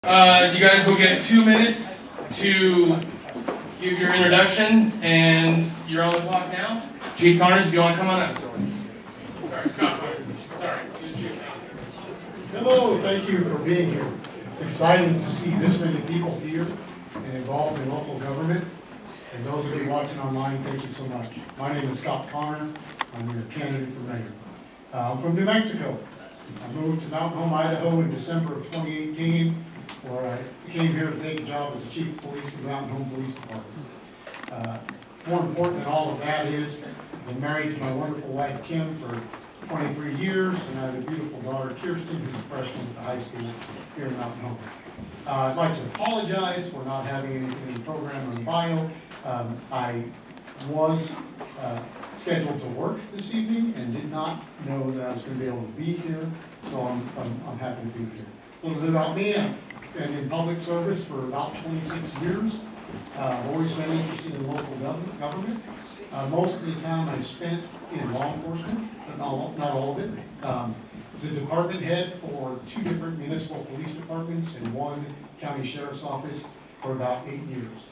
You guys will get 2 minutes to give your introduction, and you're on the clock now. Chief Connors, if you want to come on up. Sorry, Scott. Sorry. Hello, thank you for being here. It's exciting to see this many people here and involved in local government. And those of you watching online, thank you so much. My name is Scott Connor. I'm your candidate for mayor. I'm from New Mexico. I moved to Mountain Home, Idaho in December of 2018, where I came here to take a job as the chief of police for the Mountain Home Police Department. More important than all of that is I've been married to my wonderful wife Kim for 23 years, and I have a beautiful daughter Kirsten, who's a freshman at the high school here in Mountain Home. I'd like to apologize for not having anything in the program on bio. I was scheduled to work this evening and did not know that I was going to be able to be here, so I'm happy to be here. A little bit about me: I've been in public service for about 26 years. I've always been interested in local government. Most of the time I spent in law enforcement, but not all of it. I was a department head for 2 different municipal police departments and 1 county sheriff's office for about 8 years.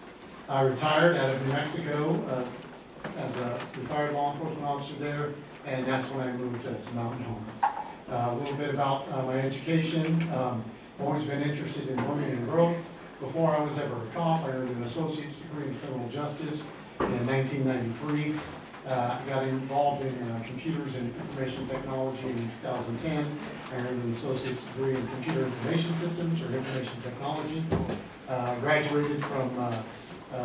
I retired out of New Mexico as a retired law enforcement officer there, and that's when I moved to Mountain Home. A little bit about my education. I've always been interested in learning and growth. Before I was ever a cop, I earned an associate's degree in criminal justice in 1993. I got involved in computers and information technology in 2010. I earned an associate's degree in computer information systems or information technology. Graduated from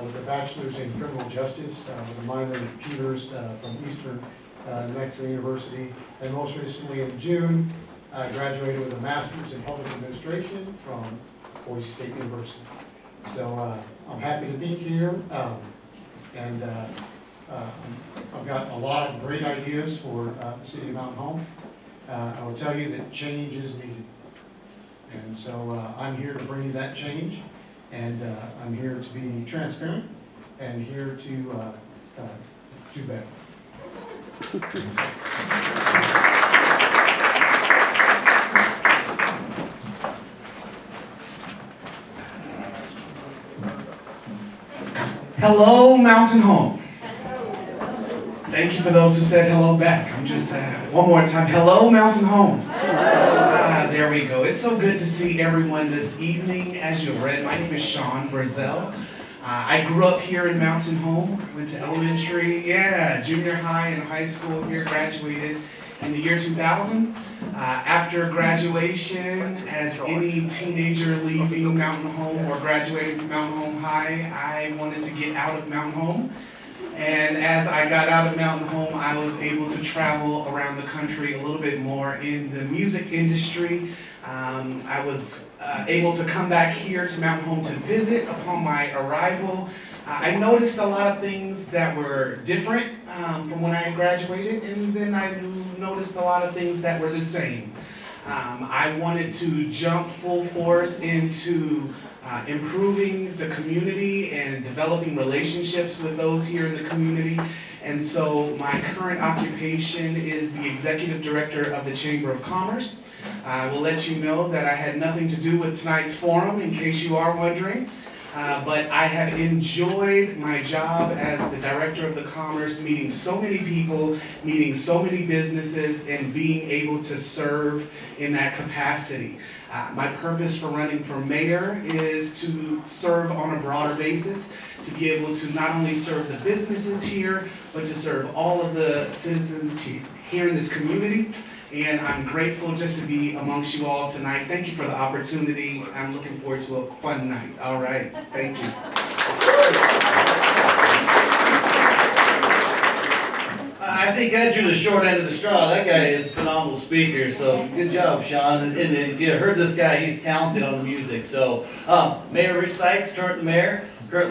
with a bachelor's in criminal justice with a minor in computers from Eastern New Mexico University. And most recently in June, I graduated with a master's in public administration from Boise State University. So I'm happy to be here, and I've got a lot of great ideas for the city of Mountain Home. I will tell you that change is needed, and so I'm here to bring you that change, and I'm here to be transparent and here to do better. Hello, Mountain Home. Thank you for those who said hello back. I'm just, one more time. Hello, Mountain Home. There we go. It's so good to see everyone this evening. As you've read, my name is Sean Brazel. I grew up here in Mountain Home. Went to elementary, junior high and high school here. Graduated in the year 2000. After graduation, as any teenager leaving Mountain Home or graduating from Mountain Home High, I wanted to get out of Mountain Home. And as I got out of Mountain Home, I was able to travel around the country a little bit more in the music industry. I was able to come back here to Mountain Home to visit upon my arrival. I noticed a lot of things that were different from when I graduated, and then I noticed a lot of things that were the same. I wanted to jump full force into improving the community and developing relationships with those here in the community. And so my current occupation is the Executive Director of the Chamber of Commerce. I will let you know that I had nothing to do with tonight's forum, in case you are wondering. But I have enjoyed my job as the Director of the Commerce, meeting so many people, meeting so many businesses, and being able to serve in that capacity. My purpose for running for mayor is to serve on a broader basis, to be able to not only serve the businesses here, but to serve all of the citizens here in this community. And I'm grateful just to be amongst you all tonight. Thank you for the opportunity. I'm looking forward to a fun night. All right, thank you. I think I drew the short end of the straw. That guy is a phenomenal speaker, so good job, Sean. And if you heard this guy, he's talented on the music. So, Mayor Rich Sykes, currently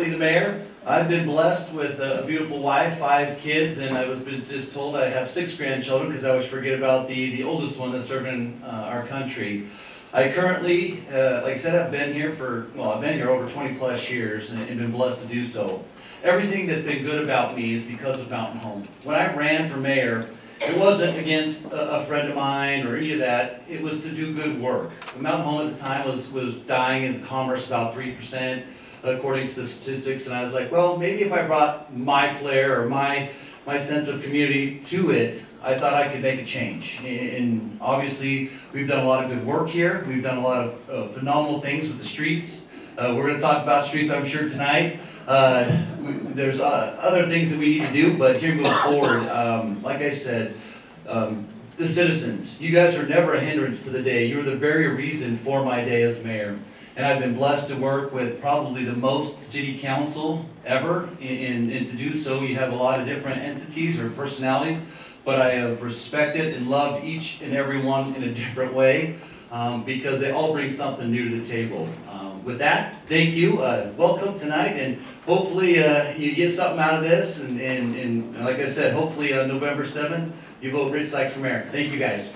the mayor. I've been blessed with a beautiful wife, 5 kids, and I was just told I have 6 grandchildren because I always forget about the oldest one that's serving our country. I currently, like I said, I've been here over 20 plus years and been blessed to do so. Everything that's been good about me is because of Mountain Home. When I ran for mayor, It wasn't against a friend of mine or any of that. It was to do good work. Mountain Home at the time was dying in commerce about 3%, according to the statistics. And I was like, well, maybe if I brought my flair or my sense of community to it, I thought I could make a change. And obviously, we've done a lot of good work here. We've done a lot of phenomenal things with the streets. We're going to talk about streets, I'm sure, tonight. There's other things that we need to do, but here moving forward, like I said, the citizens, you guys are never a hindrance to the day. You're the very reason for my day as mayor. And I've been blessed to work with probably the most city council ever, and to do so, you have a lot of different entities or personalities, but I have respected and loved each and every one in a different way, because they all bring something new to the table. With that, thank you, welcome tonight, and hopefully you get something out of this, and like I said, hopefully on November 7th, you vote Rich Sykes for mayor. Thank you, guys.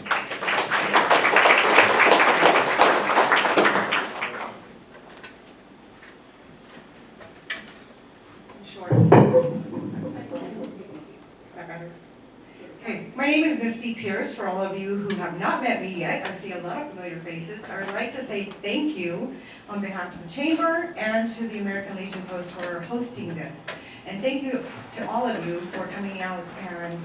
Okay, my name is Misty Pierce. For all of you who have not met me yet, I see a lot of familiar faces. I would like to say thank you on behalf of the Chamber and to the American Legion Post for hosting this. And thank you to all of you for coming out and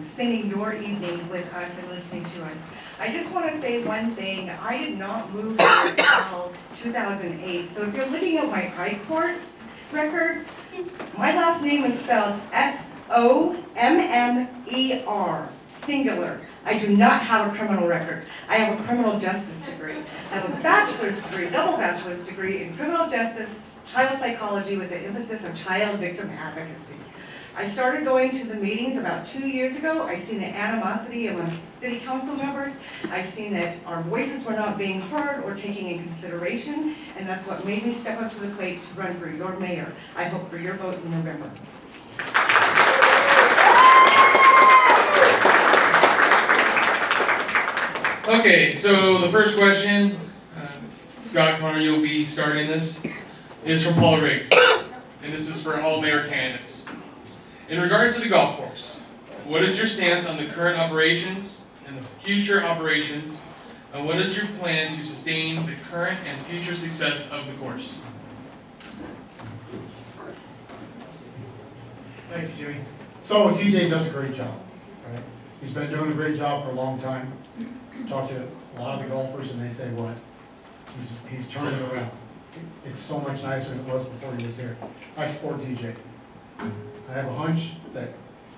spending your evening with us and listening to us. I just want to say one thing. I did not move here until 2008. So if you're looking at my I-Courts records, my last name is spelled S-O-M-M-E-R, singular. I do not have a criminal record. I have a criminal justice degree. I have a bachelor's degree, double bachelor's degree in criminal justice, child psychology with the emphasis on child victim advocacy. I started going to the meetings about 2 years ago. I seen the animosity among city council members. I seen that our voices were not being heard or taken in consideration, and that's what made me step up to the plate to run for your mayor. I hope for your vote in November. Okay, so the first question, Scott Connor, you'll be starting this, is from Paul Riggs. And this is for all mayor candidates. In regards to the golf course, what is your stance on the current operations and the future operations? And what is your plan to sustain the current and future success of the course? Thank you, Jimmy. So TJ does a great job, right? He's been doing a great job for a long time. Talk to a lot of the golfers and they say what? He's turning it around. It's so much nicer than it was before he was here. I support TJ. I have a hunch that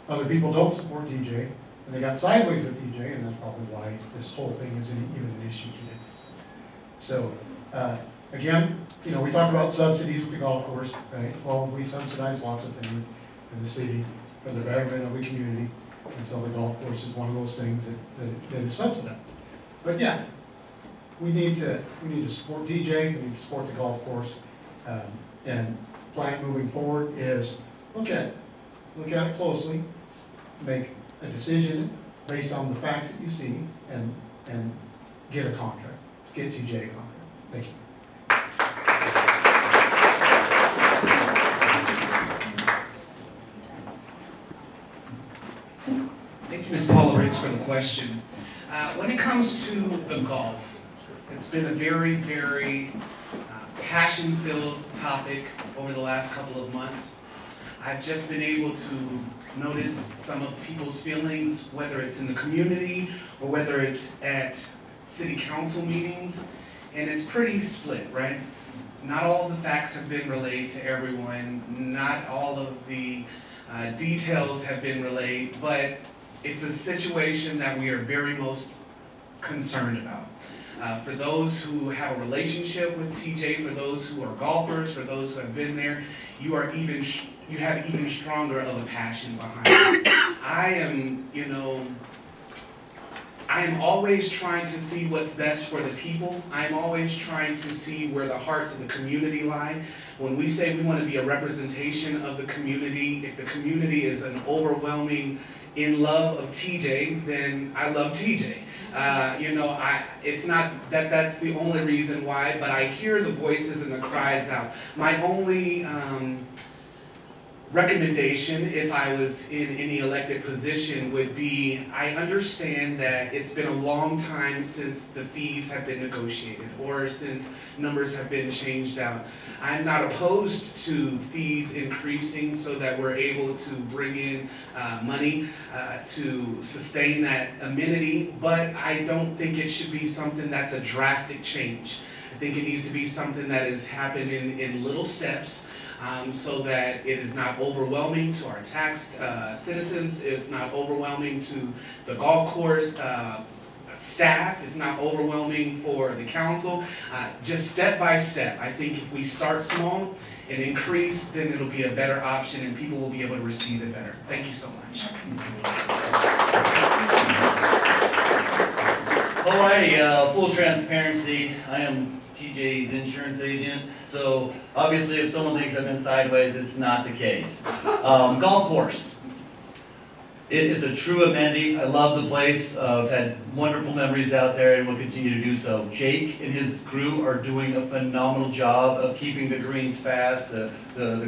other people don't support TJ, and they got sideways with TJ, and that's probably why this whole thing isn't even an issue today. So, again, you know, we talk about subsidies with the golf course, right? Well, we subsidize lots of things in the city for the betterment of the community, and so the golf course is one of those things that is subsidized. But yeah, we need to support DJ, we need to support the golf course, and plan moving forward is look at it closely, make a decision based on the facts that you see, and get a contract, get TJ a contract. Thank you. Thank you, Ms. Paula Riggs, for the question. When it comes to the golf, it's been a very, very passion-filled topic over the last couple of months. I've just been able to notice some of people's feelings, whether it's in the community or whether it's at city council meetings, and it's pretty split, right? Not all the facts have been relayed to everyone, not all of the details have been relayed, but it's a situation that we are very most concerned about. For those who have a relationship with TJ, for those who are golfers, for those who have been there, you have even stronger of a passion behind it. I am always trying to see what's best for the people. I'm always trying to see where the hearts of the community lie. When we say we want to be a representation of the community, if the community is an overwhelming in love of TJ, then I love TJ. It's not that that's the only reason why, but I hear the voices and the cries out. My only recommendation, if I was in any elected position, would be, I understand that it's been a long time since the fees have been negotiated or since numbers have been changed out. I'm not opposed to fees increasing so that we're able to bring in money to sustain that amenity, but I don't think it should be something that's a drastic change. I think it needs to be something that is happening in little steps. So that it is not overwhelming to our taxed citizens, it's not overwhelming to the golf course staff, it's not overwhelming for the council. Just step by step. I think if we start small and increase, then it'll be a better option and people will be able to receive it better. Thank you so much. Alrighty, full transparency, I am TJ's insurance agent, so obviously if someone thinks I've been sideways, it's not the case. Golf course. It is a true amenity. I love the place. I've had wonderful memories out there and will continue to do so. Jake and his crew are doing a phenomenal job of keeping the greens fast, the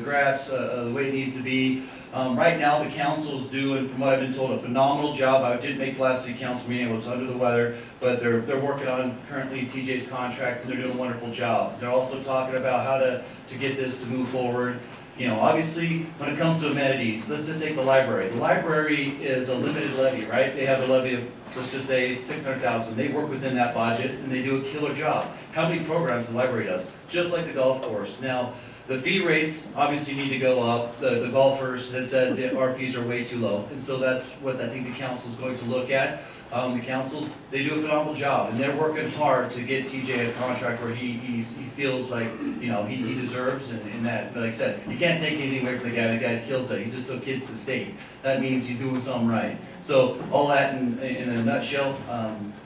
grass the way it needs to be. Right now, the council's doing, from what I've been told, a phenomenal job. I didn't make the last city council meeting, I was under the weather, but they're working on currently TJ's contract, and they're doing a wonderful job. They're also talking about how to get this to move forward. You know, obviously, when it comes to amenities, let's just take the library. The library is a limited levy, right? They have a levy of, let's just say, $600,000. They work within that budget, and they do a killer job. How many programs the library does? Just like the golf course. Now, the fee rates obviously need to go up. The golfers had said that our fees are way too low, and so that's what I think the council is going to look at. The councils, they do a phenomenal job, and they're working hard to get TJ a contract where he feels like, you know, he deserves, and that, but like I said, you can't take anything away from the guy. The guy's skill set. He just took kids to state. That means you're doing something right. So all that in a nutshell,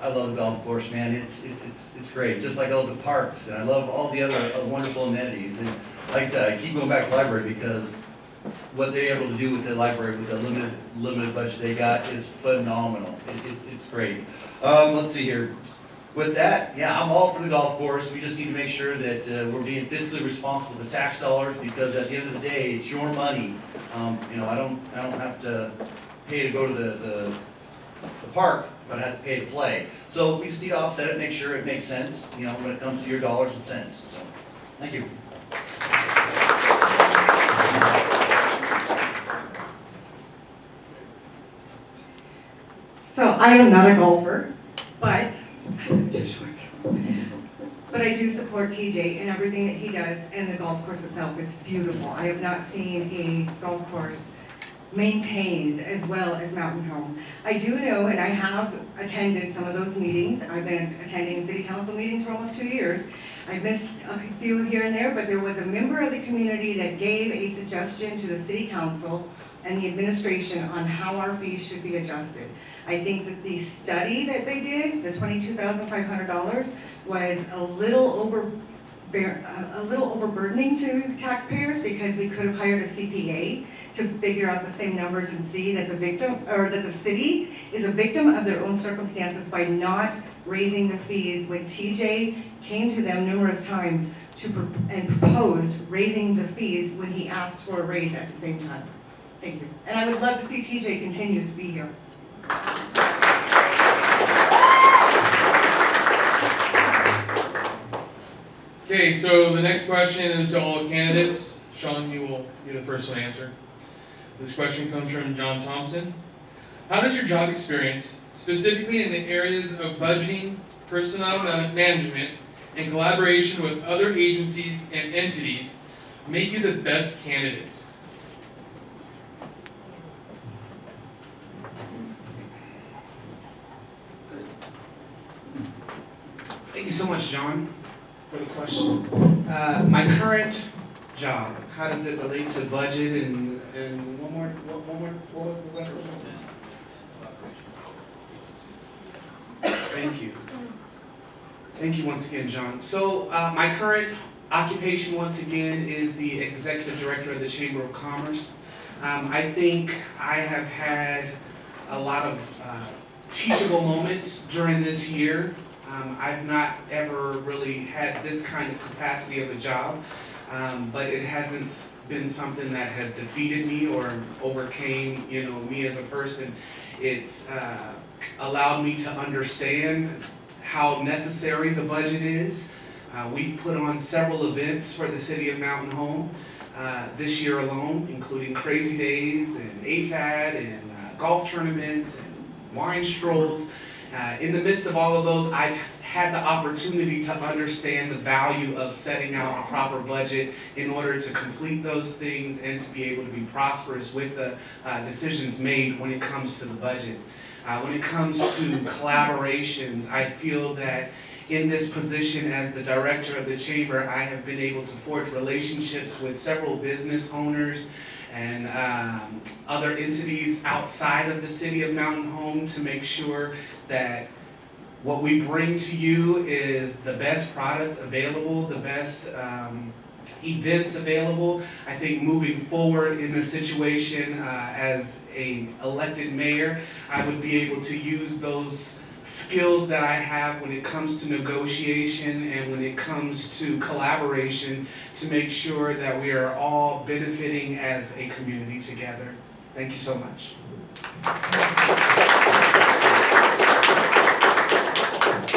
I love the golf course, man. It's great. Just like I love the parks, and I love all the other wonderful amenities. And like I said, I keep going back to the library because what they're able to do with the library with the limited budget they got is phenomenal. It's great. Let's see here. With that, yeah, I'm all for the golf course. We just need to make sure that we're being fiscally responsible with the tax dollars, because at the end of the day, it's your money. You know, I don't have to pay to go to the park, but I have to pay to play. So we just need to offset it, make sure it makes sense, you know, when it comes to your dollars and cents. So, thank you. So I am not a golfer, but I'm too short. But I do support TJ in everything that he does, and the golf course itself. It's beautiful. I have not seen a golf course maintained as well as Mountain Home. I do know, and I have attended some of those meetings. I've been attending city council meetings for almost 2 years. I've missed a few here and there, but there was a member of the community that gave a suggestion to the city council and the administration on how our fees should be adjusted. I think that the study that they did, the $22,500, was a little overburdening to taxpayers, because we could have hired a CPA to figure out the same numbers and see that the city is a victim of their own circumstances by not raising the fees when TJ came to them numerous times and proposed raising the fees when he asked for a raise at the same time. Thank you. And I would love to see TJ continue to be here. Okay, so the next question is to all candidates. Sean, you will be the first one to answer. This question comes from John Thompson. How does your job experience, specifically in the areas of budgeting, personnel management, and collaboration with other agencies and entities, make you the best candidate? Thank you so much, John, for the question. My current job, how does it relate to budget and what was the letter? Thank you. Thank you once again, John. So my current occupation, once again, is the Executive Director of the Chamber of Commerce. I think I have had a lot of teachable moments during this year. I've not ever really had this kind of capacity of a job. but it hasn't been something that has defeated me or overcame, me as a person. It's allowed me to understand how necessary the budget is. We've put on several events for the city of Mountain Home this year alone, including Crazy Days and AFAD and golf tournaments and wine strolls. In the midst of all of those, I've had the opportunity to understand the value of setting out a proper budget in order to complete those things and to be able to be prosperous with the decisions made when it comes to the budget. When it comes to collaborations, I feel that in this position as the director of the chamber, I have been able to forge relationships with several business owners and other entities outside of the city of Mountain Home to make sure that what we bring to you is the best product available, the best events available. I think moving forward in the situation as an elected mayor, I would be able to use those skills that I have when it comes to negotiation and when it comes to collaboration to make sure that we are all benefiting as a community together. Thank you so much.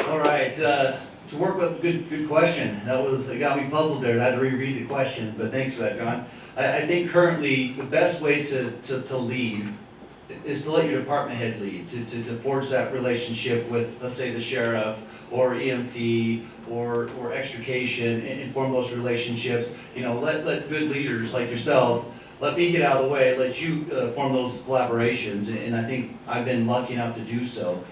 All right, to work with, good question. It got me puzzled there. I had to reread the question, but thanks for that, John. I think currently the best way to lead is to let your department head lead, to forge that relationship with, let's say, the sheriff or EMT or extrication and form those relationships. Let good leaders like yourself, let me get out of the way, let you form those collaborations, and I think I've been lucky enough to do so.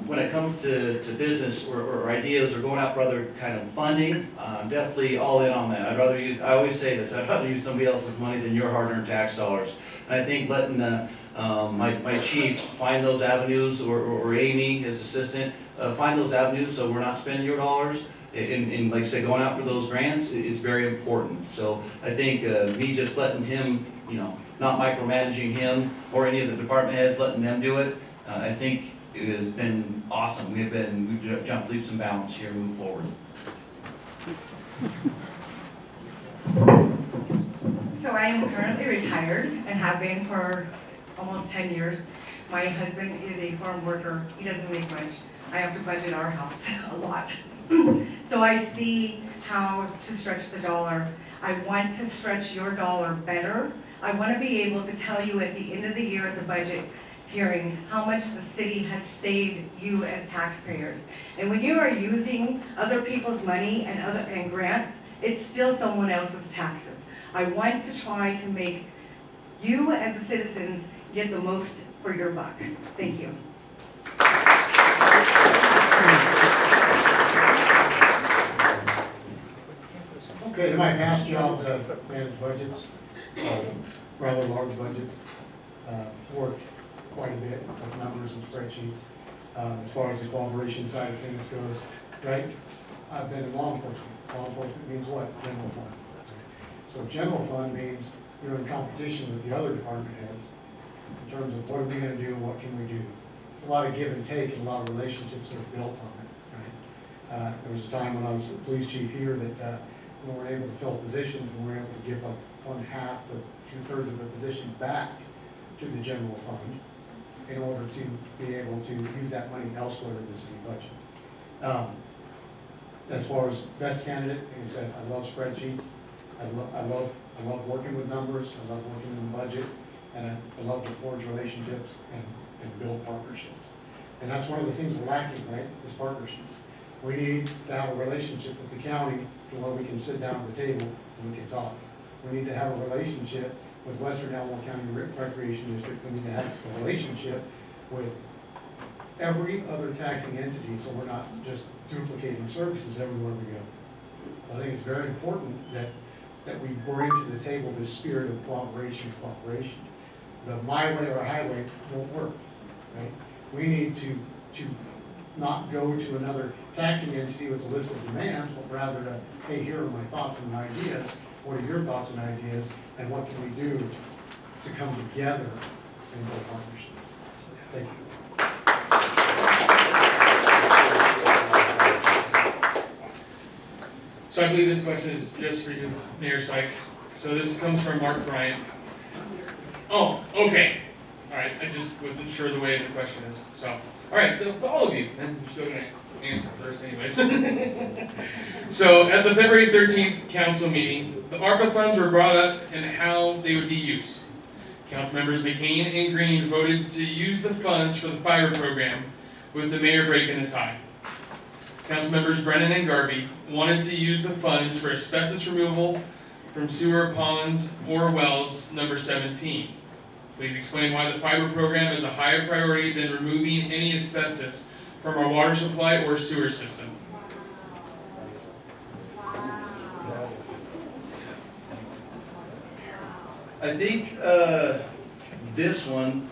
When it comes to business or ideas or going out for other kind of funding, I'm definitely all in on that. I always say this, I'd rather use somebody else's money than your hard-earned tax dollars. And I think letting my chief find those avenues, or Amy, his assistant, find those avenues so we're not spending your dollars. And like I said, going out for those grants is very important. So I think me just letting him, not micromanaging him or any of the department heads, letting them do it, I think it has been awesome. We've jumped leaps and bounds here, move forward. So I am currently retired and have been for almost 10 years. My husband is a farm worker. He doesn't make much. I have to budget our house a lot. So I see how to stretch the dollar. I want to stretch your dollar better. I want to be able to tell you at the end of the year at the budget hearings how much the city has saved you as taxpayers. And when you are using other people's money and grants, it's still someone else's taxes. I want to try to make you as the citizens get the most for your buck. Thank you. Okay, in my past jobs, I've managed budgets, rather large budgets, worked quite a bit with numbers and spreadsheets. As far as the cooperation side of things goes, right? I've been in law enforcement. Law enforcement means what? General fund. So general fund means you're in competition with the other department heads in terms of what are we going to do and what can we do. It's a lot of give and take and a lot of relationships that are built on it, right? There was a time when I was the police chief here that we weren't able to fill positions and we were able to give like 1/2 to 2/3 of the positions back to the general fund in order to be able to use that money elsewhere in the city budget. As far as best candidate, like I said, I love spreadsheets. I love working with numbers. I love working in the budget, and I love to forge relationships and build partnerships. And that's one of the things we're lacking, right? Is partnerships. We need to have a relationship with the county to where we can sit down at the table and we can talk. We need to have a relationship with Western Alamo County Recreation District. We need to have a relationship with every other taxing entity, so we're not just duplicating services everywhere we go. I think it's very important that we bring to the table this spirit of cooperation. The my way or highway won't work, right? We need to not go to another taxing entity with a list of demands, but rather to, hey, here are my thoughts and ideas. What are your thoughts and ideas? And what can we do to come together and build partnerships? Thank you. So I believe this question is just for you, Mayor Sykes. So this comes from Mark Bryant. Oh, okay. All right, I just wasn't sure the way the question is. So, all right, so for all of you, and I'm still going to answer first anyways. So at the February 13th council meeting, the ARPA funds were brought up and how they would be used. Council members McCain and Green voted to use the funds for the fiber program, with the mayor breaking the tie. Council members Brennan and Garvey wanted to use the funds for asbestos removal from sewer ponds or wells number 17. Please explain why the fiber program is a higher priority than removing any asbestos from our water supply or sewer system. I think this one,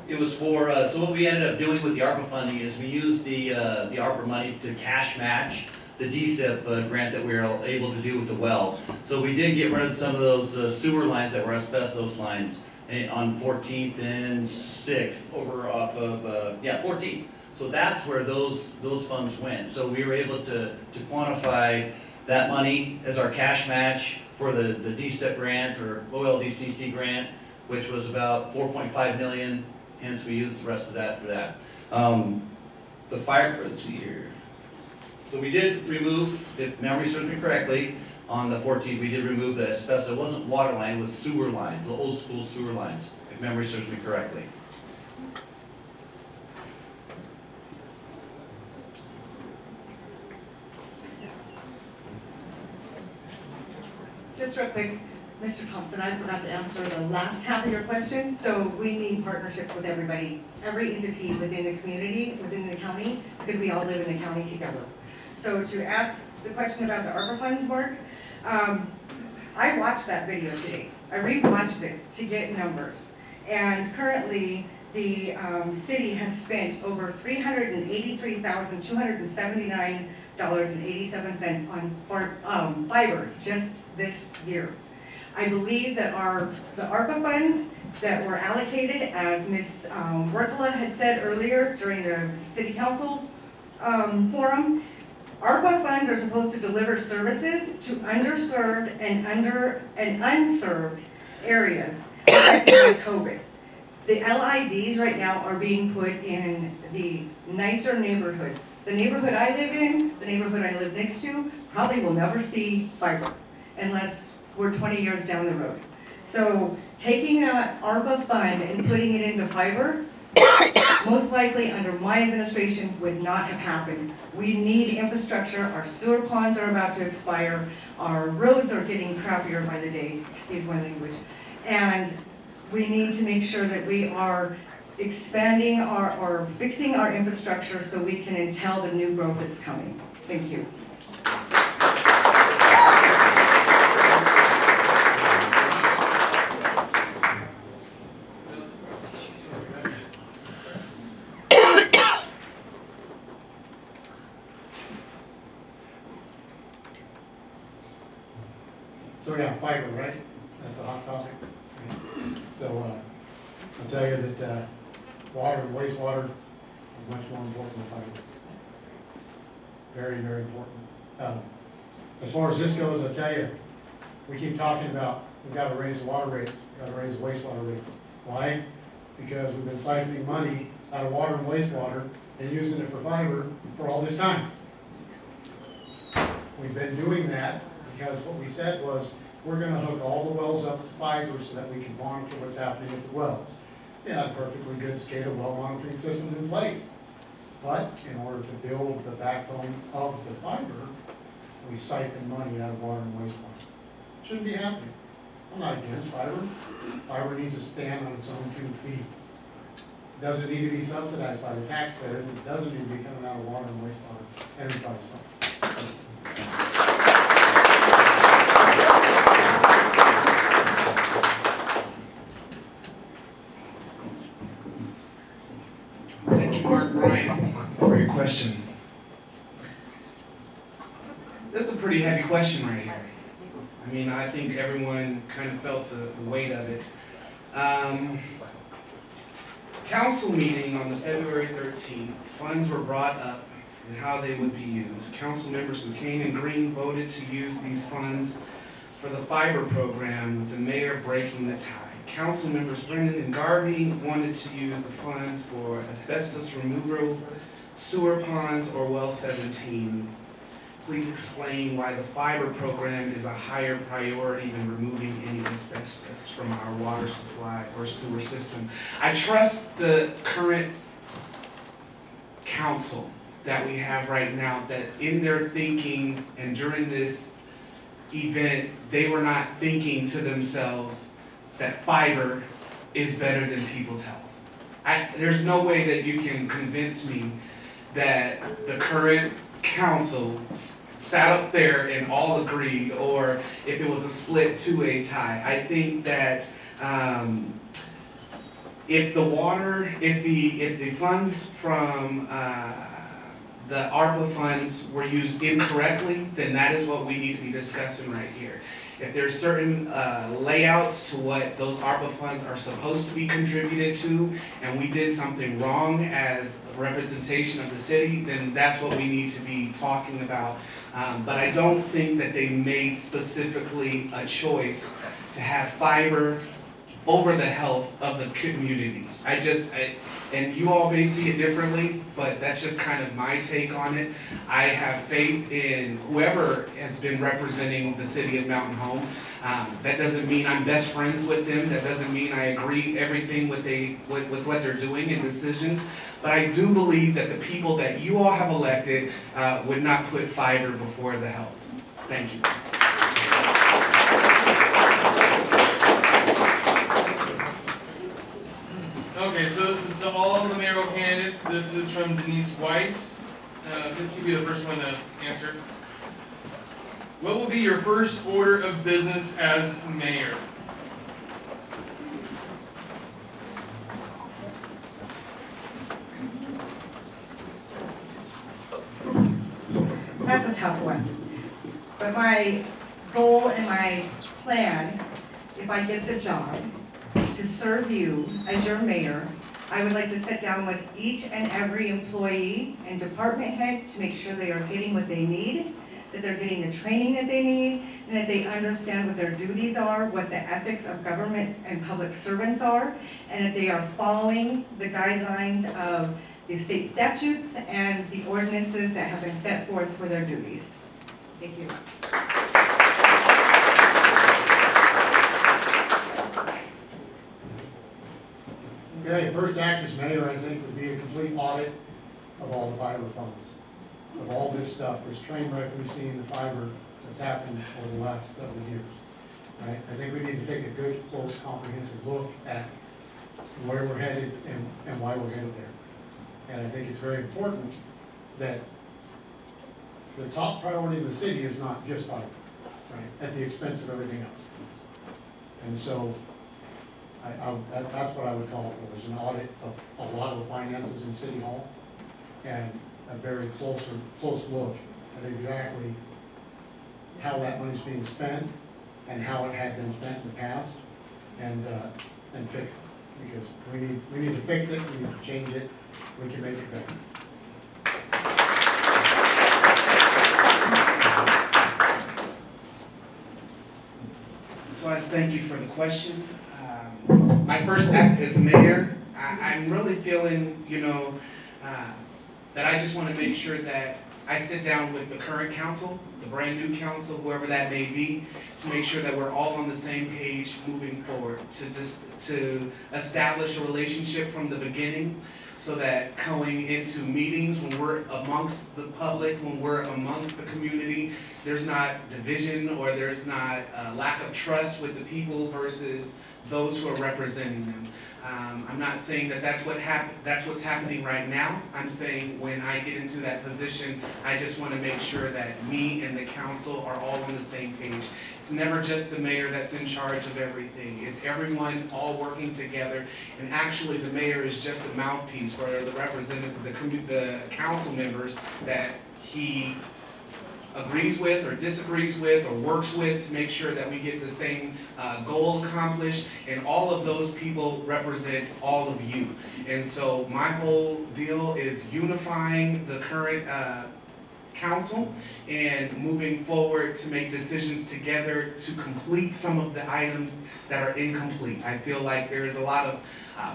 it was for, so what we ended up doing with the ARPA funding is we used the ARPA money to cash match the DSIP grant that we were able to do with the well. So we did get rid of some of those sewer lines that were asbestos lines on 14th and 6th over off of, 14th. So that's where those funds went. So we were able to quantify that money as our cash match for the DSIP grant or OLDCC grant, which was about 4.5 million. Hence, we used the rest of that for that. The fire, let's see here. So we did remove, if memory serves me correctly, on the 14th, we did remove the asbestos. It wasn't water line, it was sewer lines, the old school sewer lines, if memory serves me correctly. Just real quick, Mr. Thompson, I forgot to answer the last half of your question. So we need partnerships with everybody, every entity within the community, within the county, because we all live in the county together. So to ask the question about the ARPA funds, Mark, I watched that video today. I rewatched it to get numbers. And currently, the city has spent over $383,279.87 on fiber just this year. I believe that the ARPA funds that were allocated, as Ms. Werkela had said earlier during the city council forum, ARPA funds are supposed to deliver services to underserved and unserved areas affected by COVID. The LIDs right now are being put in the nicer neighborhoods. The neighborhood I live in, the neighborhood I live next to, probably will never see fiber unless we're 20 years down the road. So taking that ARPA fund and putting it into fiber, most likely under my administration would not have happened. We need infrastructure. Our sewer ponds are about to expire. Our roads are getting crappier by the day, excuse my language. And we need to make sure that we are expanding or fixing our infrastructure so we can entail the new growth that's coming. Thank you. So yeah, fiber, right? That's a hot topic. So I'll tell you that water and wastewater are much more important than fiber. Very, very important. As far as this goes, I'll tell you, we keep talking about we've got to raise the water rates, we've got to raise the wastewater rates. Why? Because we've been siphoning money out of water and wastewater and using it for fiber for all this time. We've been doing that because what we said was we're going to hook all the wells up to fiber so that we can monitor what's happening at the wells. Yeah, a perfectly good SCADA well monitoring system in place. But in order to build the backbone of the fiber, we siphon money out of water and wastewater. Shouldn't be happening. I'm not against fiber. Fiber needs to stand on its own 2 feet. It doesn't need to be subsidized by the taxpayers. It doesn't need to be coming out of water and wastewater. Everybody's stuff. Thank you, Mark Bryant, for your question. That's a pretty heavy question right here. I mean, I think everyone kind of felt the weight of it. Council meeting on the February 13th, funds were brought up and how they would be used. Council members McCain and Green voted to use these funds for the fiber program, with the mayor breaking the tie. Council members Brennan and Garvey wanted to use the funds for asbestos removal, sewer ponds, or well 17. Please explain why the fiber program is a higher priority than removing any asbestos from our water supply or sewer system. I trust the current council that we have right now, that in their thinking and during this event, they were not thinking to themselves that fiber is better than people's health. There's no way that you can convince me that the current council sat up there and all agreed, or if it was a split 2-way tie. I think that if the funds from the ARPA funds were used incorrectly, then that is what we need to be discussing right here. If there's certain layouts to what those ARPA funds are supposed to be contributed to, and we did something wrong as a representation of the city, then that's what we need to be talking about. But I don't think that they made specifically a choice to have fiber over the health of the community. And you all may see it differently, but that's just kind of my take on it. I have faith in whoever has been representing the city of Mountain Home. That doesn't mean I'm best friends with them. That doesn't mean I agree everything with what they're doing and decisions. But I do believe that the people that you all have elected would not put fiber before the health. Thank you. Okay, so this is to all of the mayoral candidates. This is from Denise Weiss. This will be the first one to answer. What will be your first order of business as mayor? That's a tough one. But my goal and my plan, if I get the job, to serve you as your mayor, I would like to sit down with each and every employee and department head to make sure they are getting what they need, that they're getting the training that they need, and that they understand what their duties are, what the ethics of government and public servants are, and that they are following the guidelines of the state statutes and the ordinances that have been set forth for their duties. Thank you. Okay, first act as mayor, I think, would be a complete audit of all the fiber funds, of all this stuff, this train wreck we see in the fiber that's happened over the last several years. Right? I think we need to take a good, close, comprehensive look at where we're headed and why we're headed there. And I think it's very important that the top priority of the city is not just fiber, right, at the expense of everything else. And so that's what I would call it, was an audit of a lot of the finances in City Hall, and a very close look at exactly how that money's being spent and how it had been spent in the past, and fix it. Because we need to fix it, we need to change it, we can make it better. So I thank you for the question. My first act as mayor, I'm really feeling, that I just want to make sure that I sit down with the current council, the brand new council, whoever that may be, to make sure that we're all on the same page moving forward, to establish a relationship from the beginning, so that going into meetings, when we're amongst the public, when we're amongst the community, there's not division or there's not a lack of trust with the people versus those who are representing them. I'm not saying that that's what's happening right now. I'm saying when I get into that position, I just want to make sure that me and the council are all on the same page. It's never just the mayor that's in charge of everything. It's everyone all working together. And actually, the mayor is just a mouthpiece for the representative, the council members that he agrees with or disagrees with or works with to make sure that we get the same goal accomplished, and all of those people represent all of you. And so my whole deal is unifying the current council and moving forward to make decisions together to complete some of the items that are incomplete. I feel like there's a lot of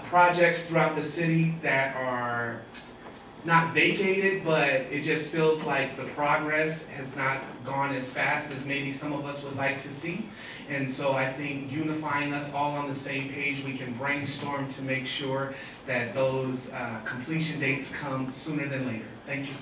projects throughout the city that are not vacated, but it just feels like the progress has not gone as fast as maybe some of us would like to see. And so I think unifying us all on the same page, we can brainstorm to make sure that those completion dates come sooner than later. Thank you.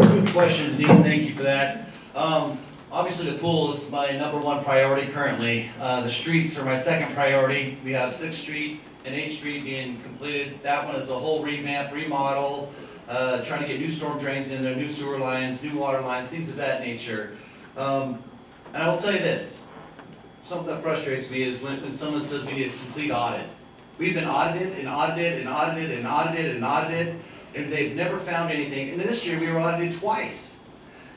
Good question, Denise, thank you for that. Obviously, the pool is my #1 priority currently. The streets are my second priority. We have 6th Street and 8th Street being completed. That one is a whole revamp, remodel, trying to get new storm drains in there, new sewer lines, new water lines, things of that nature. And I will tell you this, something that frustrates me is when someone says we need a complete audit. We've been audited and audited and audited and audited and audited, and they've never found anything. And this year, we were audited twice.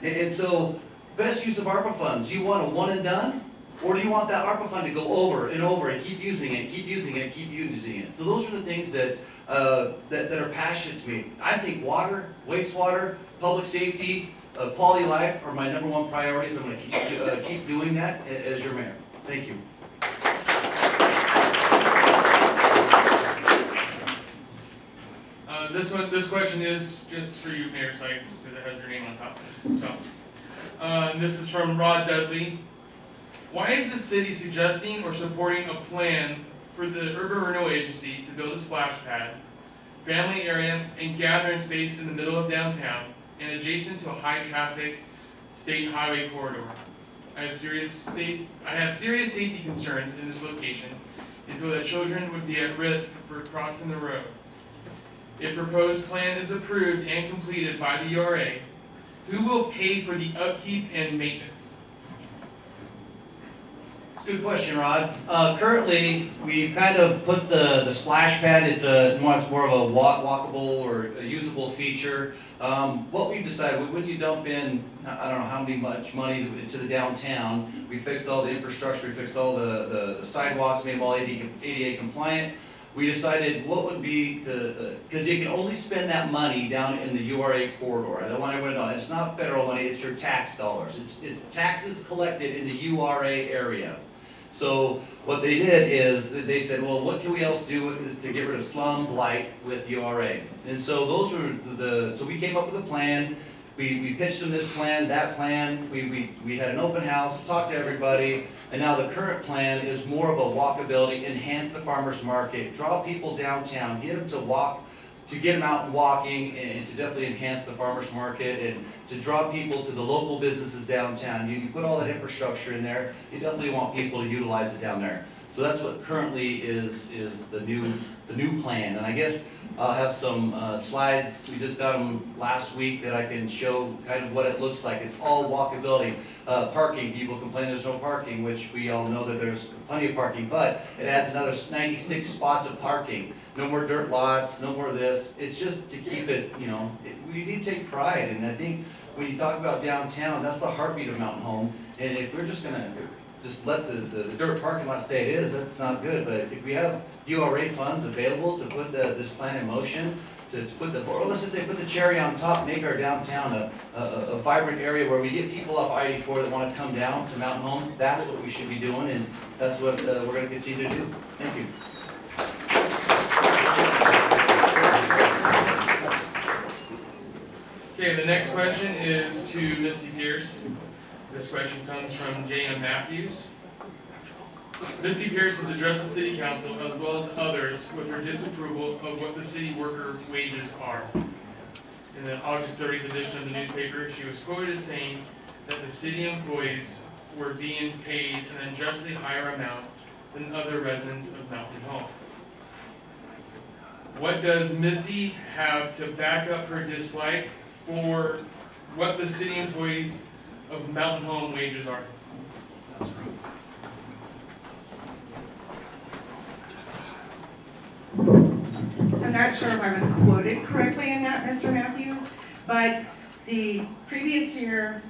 And so, best use of ARPA funds, you want a one and done? Or do you want that ARPA fund to go over and over and keep using it, keep using it, keep using it? So those are the things that are passionate to me. I think water, wastewater, public safety, quality of life are my #1 priorities. I'm going to keep doing that as your mayor. Thank you. This question is just for you, Mayor Sykes, because it has your name on top. So, this is from Rod Dudley. Why is the city suggesting or supporting a plan for the Urban Renewal Agency to build a splash pad, family area, and gathering space in the middle of downtown and adjacent to a high-traffic state highway corridor? I have serious safety concerns in this location and feel that children would be at risk for crossing the road. If proposed plan is approved and completed by the URA, who will pay for the upkeep and maintenance? Good question, Rod. Currently, we've kind of put the splash pad, it's more of a walkable or a usable feature. What we've decided, when you dump in, I don't know how much money into the downtown, we fixed all the infrastructure, we fixed all the sidewalks, made them all ADA compliant. We decided what would be because you can only spend that money down in the URA corridor. I don't want everyone to know, it's not federal money, it's your tax dollars. It's taxes collected in the URA area. So what they did is they said, well, what can we else do to get rid of slum blight with URA? And so those were so we came up with a plan. We pitched them this plan, that plan. We had an open house, talked to everybody, and now the current plan is more of a walkability, enhance the farmers market, draw people downtown, get them to walk, to get them out and walking, and to definitely enhance the farmers market and to draw people to the local businesses downtown. You put all that infrastructure in there, you definitely want people to utilize it down there. So that's what currently is the new plan. And I guess I'll have some slides. We just got them last week that I can show kind of what it looks like. It's all walkability. Parking, people complain there's no parking, which we all know that there's plenty of parking, but it adds another 96 spots of parking. No more dirt lots, no more of this. It's just to keep it, we need to take pride. And I think when you talk about downtown, that's the heartbeat of Mountain Home. And if we're just gonna just let the dirt parking lot stay it is, that's not good. But if we have URA funds available to put this plan in motion, to put or let's just say put the cherry on top, make our downtown a vibrant area where we get people off I-84 that want to come down to Mountain Home, that's what we should be doing, and that's what we're going to continue to do. Thank you. Okay, the next question is to Misty Pierce. This question comes from J.M. Matthews. Misty Pierce has addressed the city council as well as others with her disapproval of what the city worker wages are. In the August 30th edition of the newspaper, she was quoted as saying that the city employees were being paid an unjustly higher amount than other residents of Mountain Home. What does Misty have to back up her dislike for what the city employees of Mountain Home wages are? So I'm not sure if I was quoted correctly in that, Mr. Matthews, but the previous year,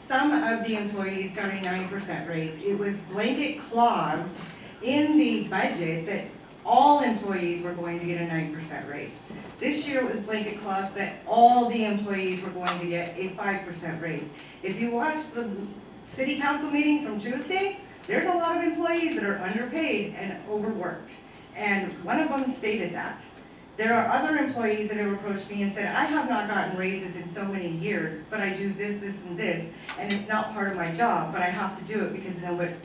some of the employees got a 9% raise. It was blanket claused in the budget that all employees were going to get a 9% raise. This year it was blanket clause that all the employees were going to get a 5% raise. If you watch the city council meeting from Tuesday, there's a lot of employees that are underpaid and overworked. And one of them stated that. There are other employees that have approached me and said, I have not gotten raises in so many years, but I do this, this, and this, and it's not part of my job, but I have to do it because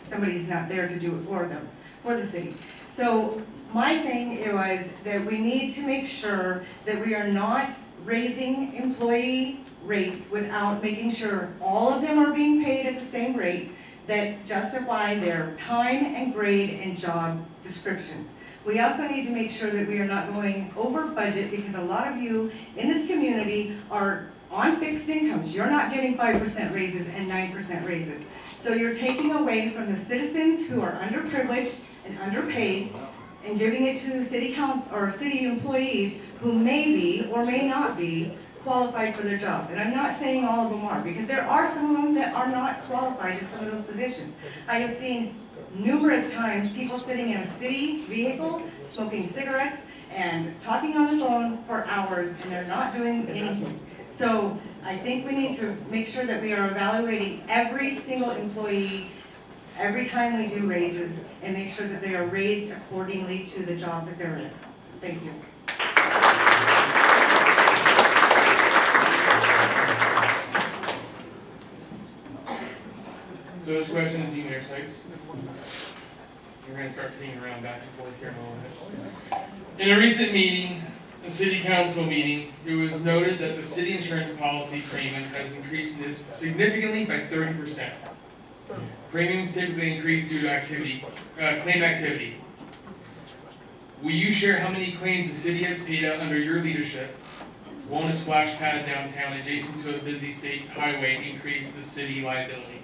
somebody's not there to do it for them, for the city. So my thing was that we need to make sure that we are not raising employee rates without making sure all of them are being paid at the same rate that justify their time and grade and job descriptions. We also need to make sure that we are not going over budget because a lot of you in this community are on fixed incomes. You're not getting 5% raises and 9% raises. So you're taking away from the citizens who are underprivileged and underpaid and giving it to city council or city employees who may be or may not be qualified for their jobs. And I'm not saying all of them are, because there are some of them that are not qualified in some of those positions. I have seen numerous times people sitting in a city vehicle, smoking cigarettes and talking on the phone for hours, and they're not doing anything. So I think we need to make sure that we are evaluating every single employee every time we do raises and make sure that they are raised accordingly to the jobs that they're in. Thank you. So this question is Mayor Sykes. We're going to start taking around back and forth here in a moment. In a recent meeting, a city council meeting, it was noted that the city insurance policy premium has increased significantly by 30%. Premiums typically increase due to claim activity. Will you share how many claims the city has paid out under your leadership? Won't a splash pad downtown adjacent to a busy state highway increase the city liability?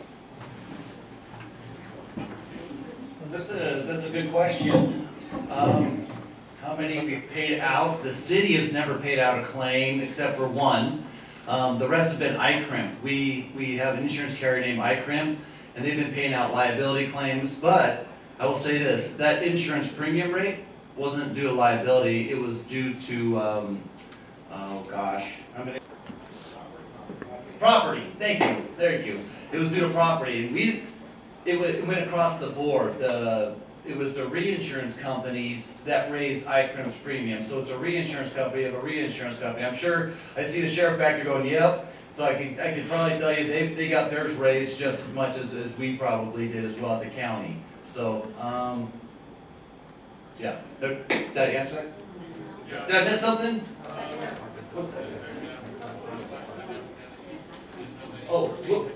That's a good question. How many we've paid out? The city has never paid out a claim except for one. The rest have been ICRIM. We have an insurance carrier named ICRIM, and they've been paying out liability claims. But I will say this: that insurance premium rate wasn't due to liability. It was due to property. Thank you. There you go. It was due to property, and it went across the board. It was the reinsurance companies that raised ICRIM's premium. So it's a reinsurance company of a reinsurance company. I'm sure I see the sheriff back there going, yep. So I can probably tell you they got theirs raised just as much as we probably did as well at the county. So, yeah. Did I answer that? Yeah. Did I miss something? Oh, whoop.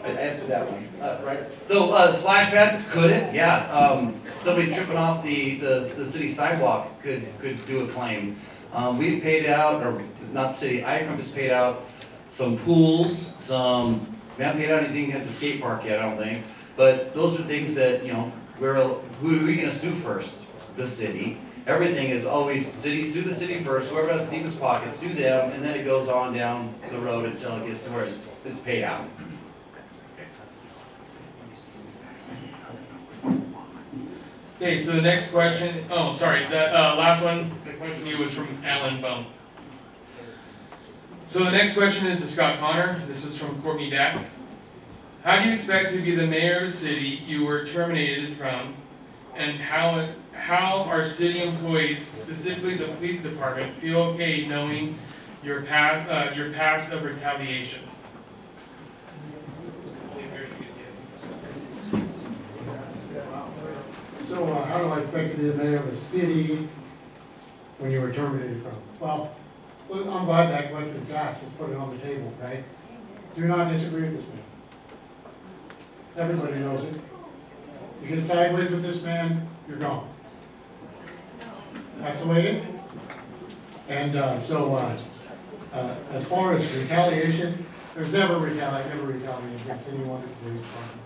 I answered that one, right? So, splash pad, could it? Yeah. Somebody tripping off the city sidewalk could do a claim. We've paid out, or not the city, ICRIM has paid out some pools, we haven't paid out anything at the skate park yet, I don't think. But those are things that, you know, who are we gonna sue first? The city. Everything is always city, sue the city first, whoever has the deepest pocket, sue them, and then it goes on down the road until it gets to where it's paid out. Okay, so the next question, oh, sorry, the last one, the question you was from Alan Bum. So the next question is to Scott Connor. This is from Courtney Dack. How do you expect to be the mayor of the city you were terminated from, and how our city employees, specifically the police department, feel okay knowing your past of retaliation? So how do I expect to be the mayor of a city when you were terminated from? Well, I'm glad that question's asked, just put it on the table, okay? Do not disagree with this man. Everybody knows it. You get sideways with this man, you're gone. That's the way it is. And as far as retaliation, there's never retaliation against anyone in the police department.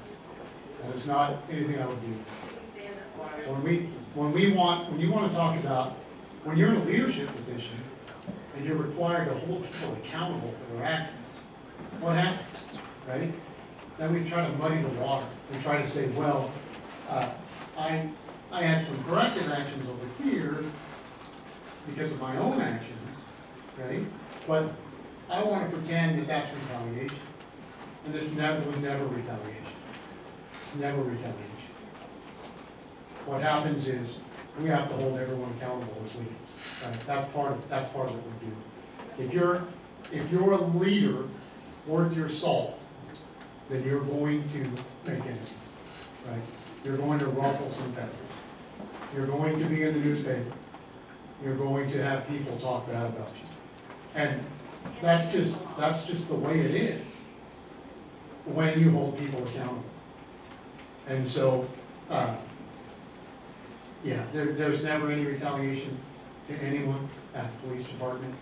And it's not anything I would do. When you want to talk about when you're in a leadership position and you're required to hold people accountable for their actions, what happens, right? Then we try to muddy the water. We try to say, well, I had some corrective actions over here because of my own actions, right? But I want to pretend that that's retaliation. And it was never retaliation. Never retaliation. What happens is we have to hold everyone accountable as leaders. Right? That's part of what we do. If you're a leader worth your salt, then you're going to make enemies. Right? You're going to ruffle some feathers. You're going to be in the newspaper. You're going to have people talk bad about you. And that's just the way it is when you hold people accountable. And so, there's never any retaliation to anyone at the police department.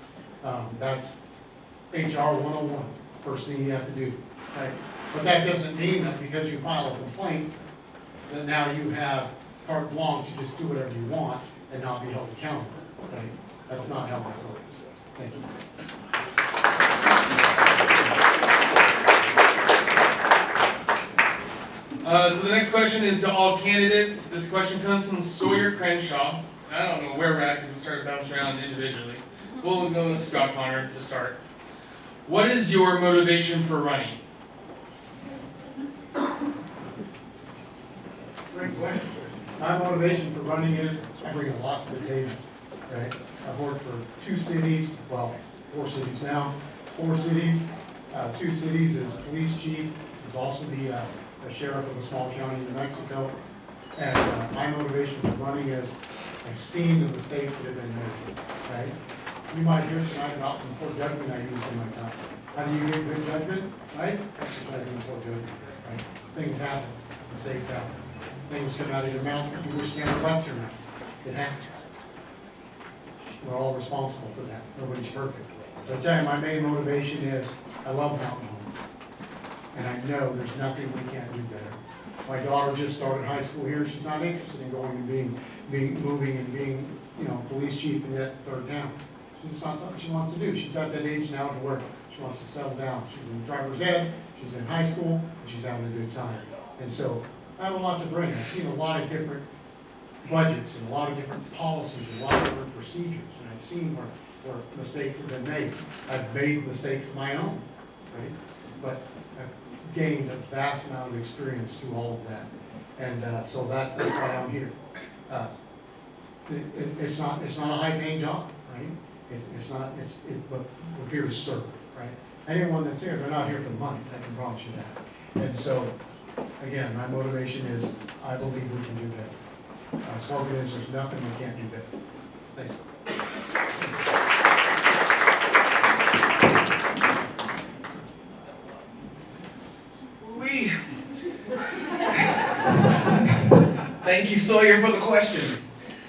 That's HR 101, first thing you have to do. Right? But that doesn't mean that because you file a complaint, that now you have carte blanche to just do whatever you want and not be held accountable. Right? That's not how that works. Thank you. So the next question is to all candidates. This question comes from Sawyer Crenshaw. I don't know where we're at because we started bouncing around individually. We'll go with Scott Connor to start. What is your motivation for running? Great question. My motivation for running is I bring a lot to the table. Right? I've worked for 2 cities, well, 4 cities now, 4 cities. 2 cities as police chief, was also the sheriff of a small county in New Mexico. And my motivation for running is I've seen the mistakes that have been made. Right? You might hear tonight about some poor judgment I used in my time. How do you get good judgment? Right? Exercising poor judgment. Right? Things happen. Mistakes happen. Things come out of your mouth that you wish never left your mouth. It happens. We're all responsible for that. Nobody's perfect. So I tell you, my main motivation is I love Mountain Home. And I know there's nothing we can't do better. My daughter just started high school here. She's not interested in going and moving and being, police chief in that third town. It's not something she wants to do. She's at that age now to work. She wants to settle down. She's in driver's ed. She's in high school. And she's having a good time. And so I have a lot to bring. I've seen a lot of different budgets and a lot of different policies and a lot of different procedures. And I've seen where mistakes have been made. I've made mistakes of my own, right? But I've gained a vast amount of experience through all of that. And so that's why I'm here. It's not a high-paying job, right? But we're here to serve, right? Anyone that's here, they're not here for the money, I can promise you that. And so, again, my motivation is, I believe we can do better. My slogan is, there's nothing we can't do better. Thanks. Thank you, Sawyer, for the question.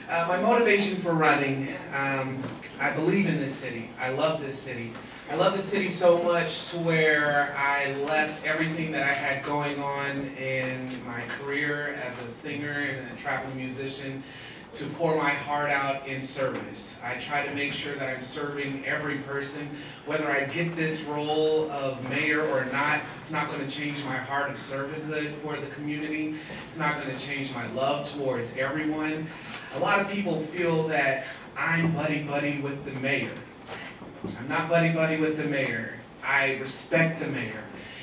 My motivation for running, I believe in this city. I love this city. I love this city so much to where I left everything that I had going on in my career as a singer and a traveling musician to pour my heart out in service. I try to make sure that I'm serving every person. Whether I get this role of mayor or not, it's not going to change my heart of servanthood for the community. It's not going to change my love towards everyone. A lot of people feel that I'm buddy-buddy with the mayor. I'm not buddy-buddy with the mayor. I respect the mayor.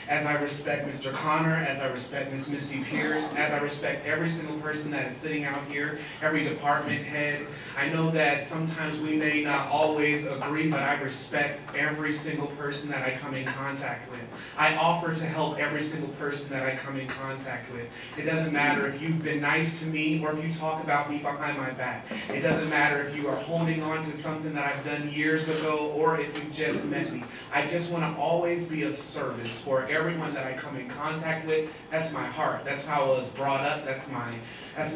As I respect Mr. Connor, as I respect Ms. Misty Pierce, as I respect every single person that is sitting out here, every department head. I know that sometimes we may not always agree, but I respect every single person that I come in contact with. I offer to help every single person that I come in contact with. It doesn't matter if you've been nice to me or if you talk about me behind my back. It doesn't matter if you are holding on to something that I've done years ago or if you just met me. I just want to always be of service for every everyone that I come in contact with. That's my heart. That's how I was brought up. That's